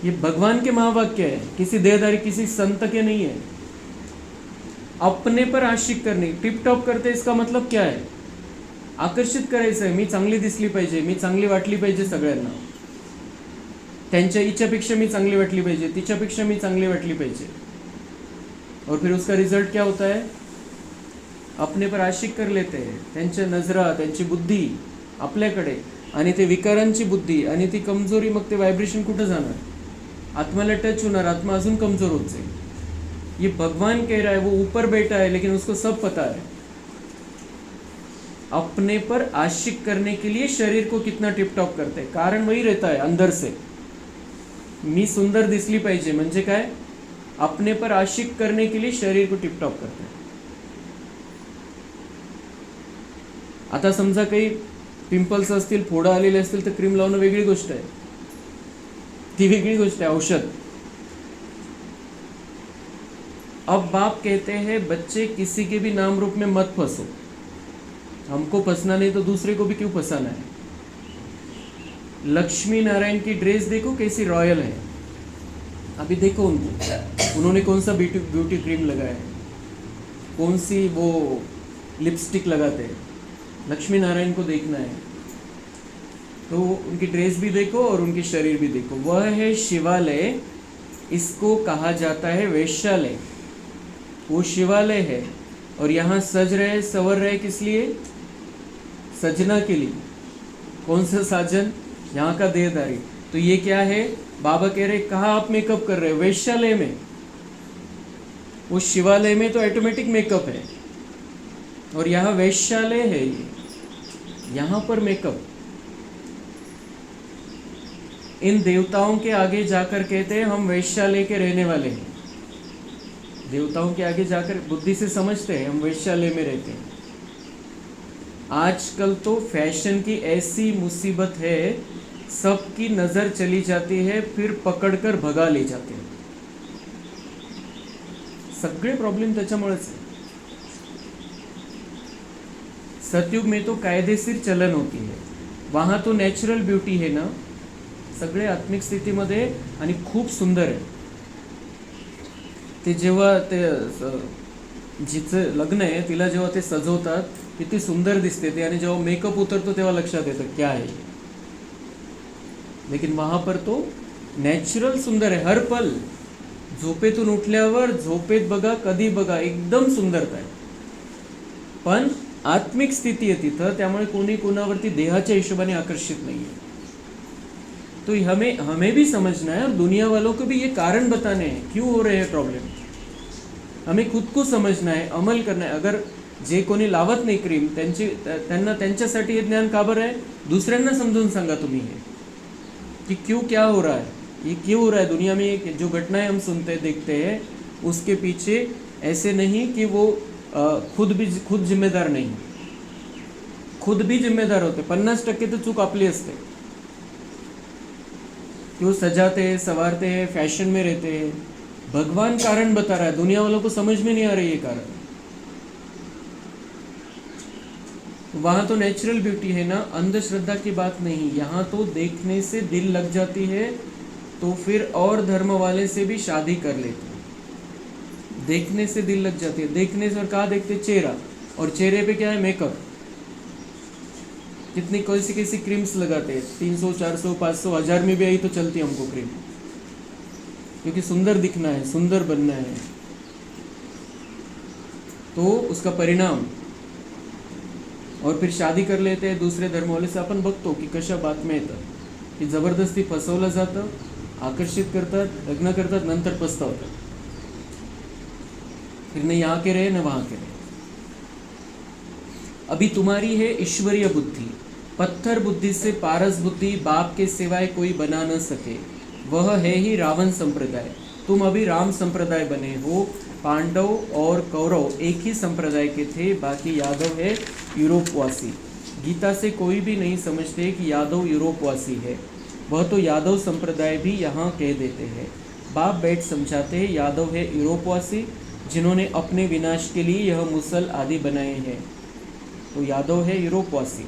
ये भगवान के महावाक्य है, किसी देहधारी किसी संत के नहीं है। अपने पर आशिक करणे, टिप टॉप करते, इसका मतलब क्या आहे? आकर्षित करायचं आहे, मी चांगली दिसली पाहिजे, मी चांगली वाटली पाहिजे सगळ्यांना, त्यांच्या इच्छापेक्षा मी चांगली वाटली पाहिजे, तिच्यापेक्षा मी चांगली वाटली पाहिजे। और फिर उसका रिजल्ट क्या होता है? अपने पर आशिक कर लेते हैं, त्यांच्या नजरा, त्यांची बुद्धी आपल्याकडे, आणि ते विकारांची बुद्धी आणि ती कमजोरी, मग ते व्हायब्रेशन कुठं जाणार? आत्माला टच होणार, आत्मा अजून कमजोर होत जाईल। ये भगवान कह रहा है, वो ऊपर बैठा है लेकिन उसको सब पता है। अपने पर आशिक करने के लिए शरीर को कितना टिप टॉप करते हैं, कारण वही रहता है अंदर से, मी सुंदर दिसली पाहिजे म्हणजे काय, अपने पर आशिक करने के लिए शरीर को टिप टॉप करते हैं। आता समजा काही पिंपल्स असतील, फोडा आलेले असतील, तर क्रीम लावणं वेगळी गोष्ट आहे, ती वेगळी गोष्ट है, औषध। अब बाप कहते हैं बच्चे किसी के भी नाम रूप में मत फंसो, हमको फंसना नहीं तो दूसरे को भी क्यों फंसाना है। लक्ष्मी नारायण की ड्रेस देखो कैसी रॉयल है, अभी देखो उनको, उन्होंने कौन सा ब्यूटी क्रीम लगाया है, कौन सी वो लिपस्टिक लगाते हैं, लक्ष्मी नारायण को देखना है तो उनकी ड्रेस भी देखो और उनकी शरीर भी देखो। वह है शिवालय, इसको कहा जाता है वैश्यालय, वो शिवालय है। और यहाँ सज रहे संवर रहे किस लिए? सजना के लिए। कौन सा साजन? यहाँ का देहधारी। तो ये क्या है? बाबा कह रहे कहाँ आप मेकअप कर रहे हो? वैश्यालय में। वो शिवालय में तो ऑटोमेटिक मेकअप है, और यहाँ वैश्यालय है, ये यहाँ पर मेकअप। इन देवताओं के आगे जाकर कहते हैं हम वैश्यालय के रहने वाले हैं। देवताओं के आगे जाकर बुद्धि से समझते हैं हम वैश्यालय में रहते हैं। आजकल तो फैशन की ऐसी मुसीबत है, सबकी नज़र चली जाती है, फिर पकड़कर भगा ले जाते हैं। सगळे प्रॉब्लेम त्याच्यामुळेच आहे। सतयुग में तो कायदेशीर चलन होती है, वहाँ तो नॅचरल ब्युटी है ना, सगळे आत्मिक स्थितीमध्ये आणि खूप सुंदर आहे। ते जेव्हा ते जिचं लग्न आहे तिला जेव्हा ते सजवतात किती सुंदर दिसते ते, आणि जेव्हा मेकअप उतरतो तेव्हा लक्षात येतं क्या है। लेकिन वहाँ पर तो नॅचरल सुंदर आहे, हर पल झोपेतून उठल्यावर झोपेत बघा, कधी बघा, एकदम सुंदरता आहे। पण आत्मिक स्थिती आहे तिथं, त्यामुळे कोणी कोणावरती देहाच्या हिशोबाने आकर्षित नाही है। तो हमें भी समझना है और दुनिया वालों को भी ये कारण बताने हैं क्यों हो रहे हैं प्रॉब्लम। हमें खुद को समजना आहे, अमल करना आहे. अगर जे कोणी लावत नाही क्रीम त्यांना त्यांच्यासाठी हे ज्ञान का बरं आहे? दुसऱ्यांना समजून सांगा तुम्ही हे कि क्यों क्या हो रहा है, ये क्यों हो रहा है दुनिया में. ये जो घटनाएं हम सुनते देखते हैं उसके पीछे ऐसे नहीं कि वो खुद जिम्मेदार नहीं, खुद भी जिम्मेदार होते. 50% तो चूक आपली असते कि वो सजाते हैं, संवारते हैं, फैशन में रहते हैं. भगवान कारण बता रहा है, दुनिया वालों को समझ में नहीं आ रही है कारण. वहाँ तो नेचुरल ब्यूटी है ना, अंधश्रद्धा की बात नहीं. यहाँ तो देखने से दिल लग जाती है तो फिर और धर्म वाले से भी शादी कर लेते हैं. देखने से दिल लग जाती है. देखने से और कहाँ देखते? चेहरा. और चेहरे पे क्या है? मेकअप. कितनी कैसी कैसी क्रीम्स लगाते हैं, 300 400 500 1000 में भी आई तो चलती हमको क्रीम, क्योंकि सुंदर दिखना है, सुंदर बनना है. तो उसका परिणाम, और फिर शादी कर लेते हैं दूसरे धर्म वाले से. आपण बघतो की कशा बातम्या येतात की जबरदस्ती फसवलं जातं, आकर्षित करतात, लग्न करतात, नंतर पस्तावतात. फिर न यहाँ के रहे न वहाँ के रहे. अभी तुम्हारी है ईश्वरीय बुद्धि, पत्थर बुद्धि से पारस बुद्धि बाप के सिवाय कोई बना न सके, वह है ही रावण संप्रदाय. तुम अभी राम संप्रदाय बने हो. पांडव और कौरव एक ही संप्रदाय के थे, बाकी यादव है यूरोपवासी. गीता से कोई भी नहीं समझते कि यादव यूरोपवासी है, वह तो यादव संप्रदाय भी यहाँ कह देते हैं. बाप बैठ समझाते हैं यादव है यूरोपवासी जिन्होंने अपने विनाश के लिए यह मुसल आदि बनाए हैं. तो यादव है यूरोपवासी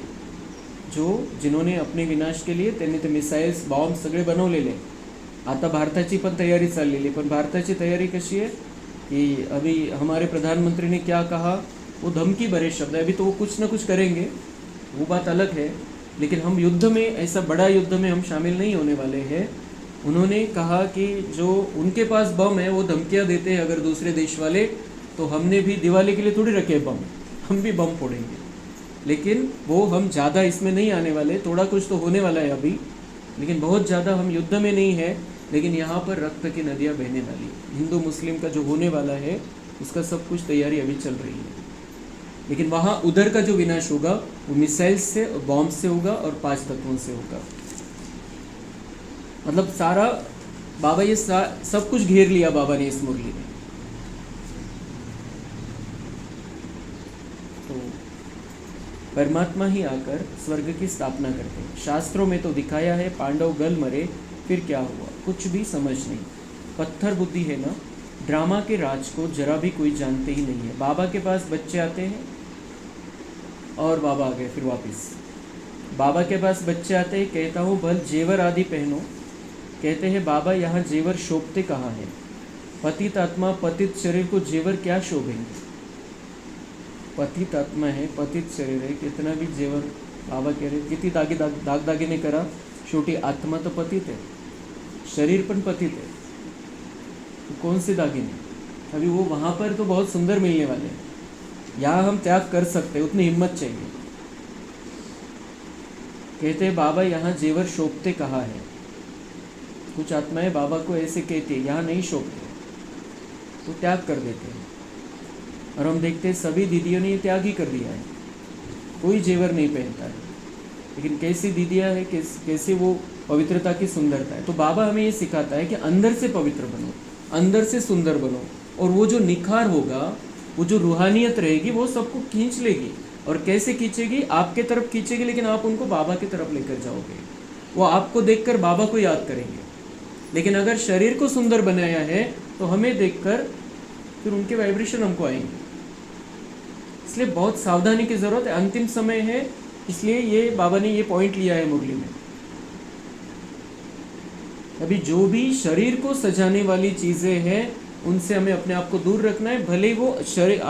जिन्होंने अपने विनाश के लिए त्यांनी ते मिसाइल्स बॉम्ब सगळे बनवलेले. आता भारताची पण तयारी चाललेली, पण भारताची तयारी कशी आहे कि अभी हमारे प्रधानमंत्री ने क्या कहा, वो धमकी भरे शब्द है. अभी तो वो कुछ ना कुछ करेंगे, वो बात अलग है, लेकिन हम युद्ध में, ऐसा बड़ा युद्ध में हम शामिल नहीं होने वाले हैं. उन्होंने कहा कि जो उनके पास बम है वो धमकियाँ देते हैं अगर दूसरे देश वाले, तो हमने भी दिवाली के लिए थोड़ी रखे बम, हम भी बम फोड़ेंगे. लेकिन वो हम ज़्यादा इसमें नहीं आने वाले. थोड़ा कुछ तो होने वाला है अभी, लेकिन बहुत ज़्यादा हम युद्ध में नहीं है. लेकिन यहाँ पर रक्त की नदियाँ बहने वाली, हिंदू मुस्लिम का जो होने वाला है उसका सब कुछ तैयारी अभी चल रही है. लेकिन वहाँ उधर का जो विनाश होगा वो मिसाइल्स से और बॉम्ब से होगा और 5 तत्वों से होगा. मतलब सारा बाबा ये सब कुछ घेर लिया बाबा ने इस मुरली में. तो परमात्मा ही आकर स्वर्ग की स्थापना करते हैं. शास्त्रों में तो दिखाया है पांडव गल मरे, फिर क्या हुआ? कुछ भी समझ नहीं. पत्थर बुद्धि है ना. ड्रामा के राज को जरा भी कोई जानते ही नहीं है. बाबा के पास बच्चे आते हैं और बाबा आ गए फिर वापस. बाबा के पास बच्चे आते हैं, कहता हूँ भल जेवर आदि पहनो. कहते हैं बाबा यहाँ जेवर शोभते कहाँ हैं? पतित आत्मा पतित शरीर को जेवर क्या शोभेंगे? पतित आत्मा है, पतित शरीर है, कितना भी जेवर बाबा कह रहे किती दागदागिने करा, शेवटी आत्मा तो पतित है, शरीर पण पतित है. तो कौन से दागिने? अभी वो वहाँ पर तो बहुत सुंदर मिलने वाले हैं. यहाँ हम त्याग कर सकते हैं, उतनी हिम्मत चाहिए. कहते हैं बाबा यहाँ जेवर शोभते कहाँ है? कुछ आत्माएं बाबा को ऐसे कहती है यहाँ नहीं शोभते, तो त्याग कर देते हैं. और हम देखते हैं सभी दीदियों ने ये त्याग ही कर दिया है, कोई जेवर नहीं पहनता है. लेकिन कैसी दीदियाँ है, कैसे वो पवित्रता की सुंदरता है. तो बाबा हमें ये सिखाता है कि अंदर से पवित्र बनो, अंदर से सुंदर बनो, और वो जो निखार होगा, वो जो रूहानियत रहेगी वो सबको खींच लेगी. और कैसे खींचेगी? आपके तरफ खींचेगी, लेकिन आप उनको बाबा की तरफ लेकर जाओगे. वो आपको देखकर बाबा को याद करेंगे. लेकिन अगर शरीर को सुंदर बनाया है तो हमें देखकर फिर उनके वाइब्रेशन हमको आएंगे. इसलिए बहुत सावधानी की ज़रूरत है. अंतिम समय है, इसलिए ये बाबा ने ये पॉइंट लिया है मुरली में. अभी जो भी शरीर को सजाने वाली चीज़ें हैं उनसे हमें अपने आप को दूर रखना है. भले वो शरीर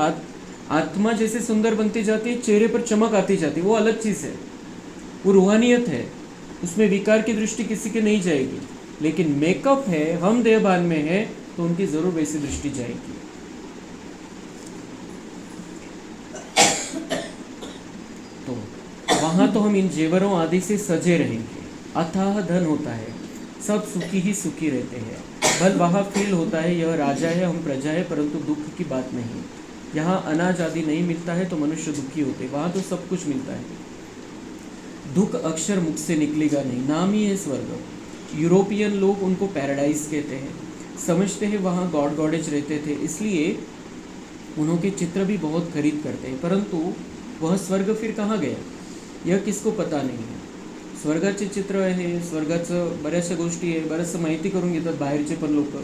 आत्मा जैसे सुंदर बनती जाती है, चेहरे पर चमक आती जाती है, वो अलग चीज़ है, वो रूहानियत है, उसमें विकार की दृष्टि किसी की नहीं जाएगी. लेकिन मेकअप है, हम देहभान में है, तो उनकी ज़रूर वैसी दृष्टि जाएगी. तो वहाँ तो हम इन जेवरों आदि से सजे रहेंगे. अथाह धन होता है, सब सुखी ही सुखी रहते हैं. बल वहाँ फील होता है यह राजा है, हम प्रजा है, परंतु दुख की बात नहीं। यहाँ अनाज आदि नहीं मिलता है तो मनुष्य दुखी होते, वहाँ तो सब कुछ मिलता है। दुख अक्षर मुख से निकलेगा नहीं, नाम ही है स्वर्ग। यूरोपियन लोग उनको पैराडाइज कहते हैं, समझते हैं वहाँ गॉड गॉडेज रहते थे, इसलिए उन्होंने चित्र भी बहुत खरीद करते हैं, परंतु वह स्वर्ग फिर कहाँ गया यह किसको पता नाही आहे। स्वर्गाचे चित्र आहे, स्वर्गाचं बऱ्याचशा गोष्टी आहे, बऱ्याचशा माहिती करून घेतात बाहेरचे पण लोक,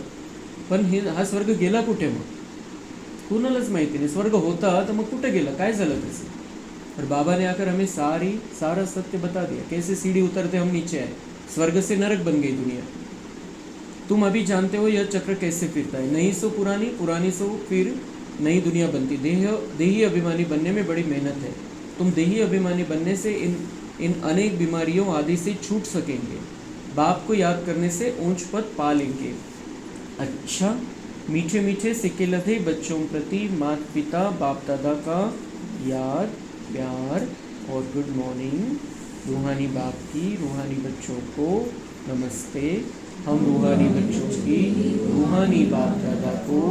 पण हा स्वर्ग गेला कुठे मग कुणालाच माहिती नहीं। स्वर्ग होता तो मग कुठे गेला, काय झालं त्याचं। और बाबा ने आकर हमें सारा सत्य बता दिया, कैसे सीढ़ी उतरते हम नीचे आए, स्वर्ग से नरक बन गई दुनिया। तुम अभी जानते हो यह चक्र कैसे फिरता है, नई सो पुरानी, पुरानी सो फिर नई दुनिया बनती। देही अभिमानी बनने में बड़ी मेहनत है, तुम देही अभिमानी बनने से इन अनेक बीमारियों आदि से छूट सकेंगे, बाप को याद करने से ऊंच पद पा लेंगे। अच्छा, मीठे मीठे सिक्के लधे बच्चों प्रति माता पिता बाप दादा का याद प्यार और गुड मॉर्निंग। रूहानी बाप की रूहानी बच्चों को नमस्ते। हम रूहानी बच्चों की रूहानी बाप दादा को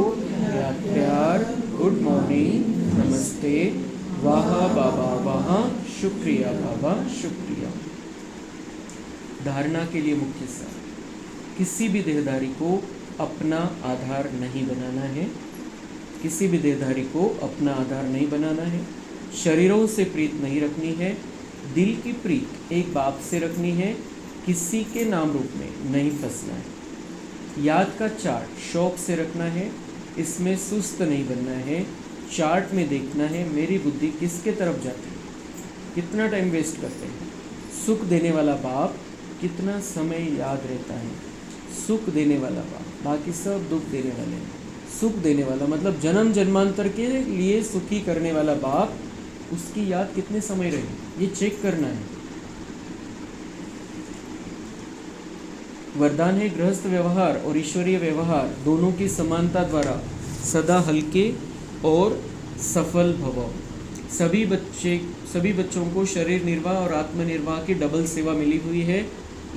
याद प्यार गुड मॉर्निंग नमस्ते। वाह बाबा वाह, शुक्रिया बाबा शुक्रिया। धारणा के लिए मुख्य सार, किसी भी देहधारी को अपना आधार नहीं बनाना है, किसी भी देहधारी को अपना आधार नहीं बनाना है। शरीरों से प्रीत नहीं रखनी है, दिल की प्रीत एक बाप से रखनी है, किसी के नाम रूप में नहीं फंसना है। याद का चार्ट शौक से रखना है, इसमें सुस्त नहीं बनना है। चार्ट में देखना है मेरी बुद्धि किसके तरफ जाती है, कितना टाइम वेस्ट करते हैं। सुख देने वाला बाप कितना समय याद रहता है, सुख देने वाला बाप, बाकी सब दुख देने वाले हैं। सुख देने वाला मतलब जन्म जन्मांतर के लिए सुखी करने वाला बाप, उसकी याद कितने समय रही, ये चेक करना है। वरदान है गृहस्थ व्यवहार और ईश्वरीय व्यवहार दोनों की समानता द्वारा सदा हल्के और सफल भव। सभी बच्चों को शरीर निर्वाह और आत्मनिर्वाह की डबल सेवा मिली हुई है,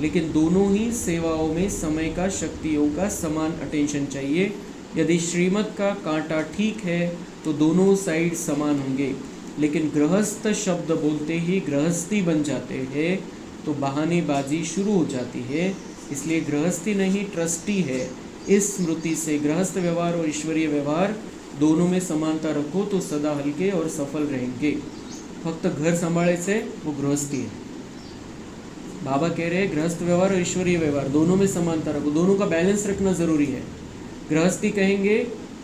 लेकिन दोनों ही सेवाओं में समय का शक्तियों का समान अटेंशन चाहिए। यदि श्रीमत का कांटा ठीक है तो दोनों साइड समान होंगे, लेकिन गृहस्थ शब्द बोलते ही गृहस्थी बन जाते हैं तो बहानेबाजी शुरू हो जाती है। इसलिए गृहस्थी नहीं ट्रस्टी है। इस स्मृति से गृहस्थ व्यवहार और ईश्वरीय व्यवहार दोनों में समानता रखो तो सदा हल्के और सफल रहेंगे। फक्त घर संभाले से वो गृहस्थी है। बाबा कह रहे हैं गृहस्थ व्यवहार और ईश्वरीय व्यवहार दोनों में समानता रखो, दोनों का बैलेंस रखना ज़रूरी है। गृहस्थी कहेंगे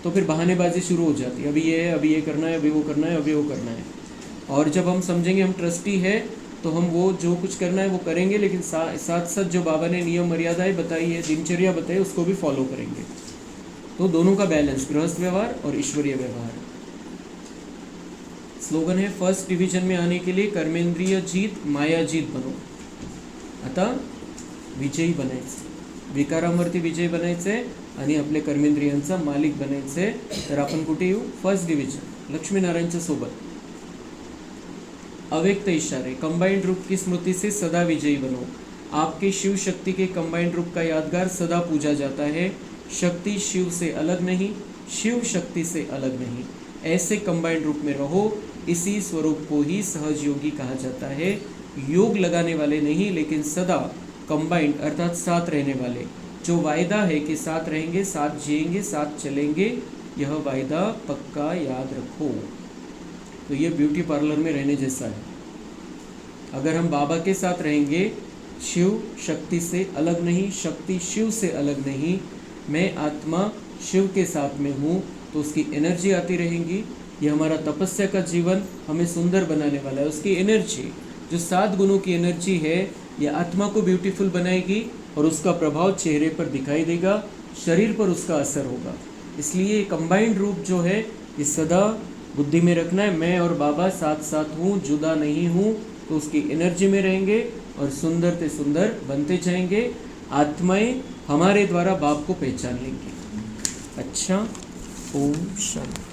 तो फिर बहानेबाजी शुरू हो जाती है, अभी ये है, अभी ये करना है, अभी वो करना है, अभी वो करना है। और जब हम समझेंगे हम ट्रस्टी है तो हम वो जो कुछ करना है वो करेंगे, लेकिन साथ साथ जो बाबा ने नियम मर्यादाएं बताई है, दिनचर्या बताई, उसको भी फॉलो करेंगे। तो दोनों का बैलेंस, गृहस्थ व्यवहार और ईश्वरीय व्यवहार। स्लोगन है फर्स्ट डिवीजन में आने के लिए कर्मेंद्रिय जीत माया जीत बनो। आता विजयी बनायचं, विकारांवरती विजयी बनायचे आणि आपल्या कर्मेंद्रियांचा मालिक बनायचे। तर आपण कुठे येऊ, फर्स्ट डिवीजन लक्ष्मीनारायणच्या सोबत। अव्यक्त इशारे, कंबाइंड रूप की स्मृति से सदा विजयी बनो। आपके शिव शक्ति के कंबाइंड रूप का यादगार सदा पूजा जाता है। शक्ति शिव से अलग नहीं, शिव शक्ति से अलग नहीं, ऐसे कंबाइंड रूप में रहो। इसी स्वरूप को ही सहज योगी कहा जाता है। योग लगाने वाले नहीं, लेकिन सदा कंबाइंड अर्थात साथ रहने वाले। जो वायदा है कि साथ रहेंगे, साथ जिएंगे, साथ चलेंगे, यह वायदा पक्का याद रखो। तो ये ब्यूटी पार्लर में रहने जैसा है। अगर हम बाबा के साथ रहेंगे, शिव शक्ति से अलग नहीं, शक्ति शिव से अलग नहीं, मैं आत्मा शिव के साथ में हूँ, तो उसकी एनर्जी आती रहेगी। ये हमारा तपस्या का जीवन हमें सुंदर बनाने वाला है। उसकी एनर्जी जो 7 गुणों की एनर्जी है, ये आत्मा को ब्यूटीफुल बनाएगी और उसका प्रभाव चेहरे पर दिखाई देगा, शरीर पर उसका असर होगा। इसलिए कंबाइंड रूप जो है ये सदा बुद्धि में रखना है। मैं और बाबा साथ साथ हूँ, जुदा नहीं हूँ, तो उसकी एनर्जी में रहेंगे और सुंदर से सुंदर बनते जाएंगे। आत्माएं हमारे द्वारा बाप को पहचान लेंगी। अच्छा, ओम शांति।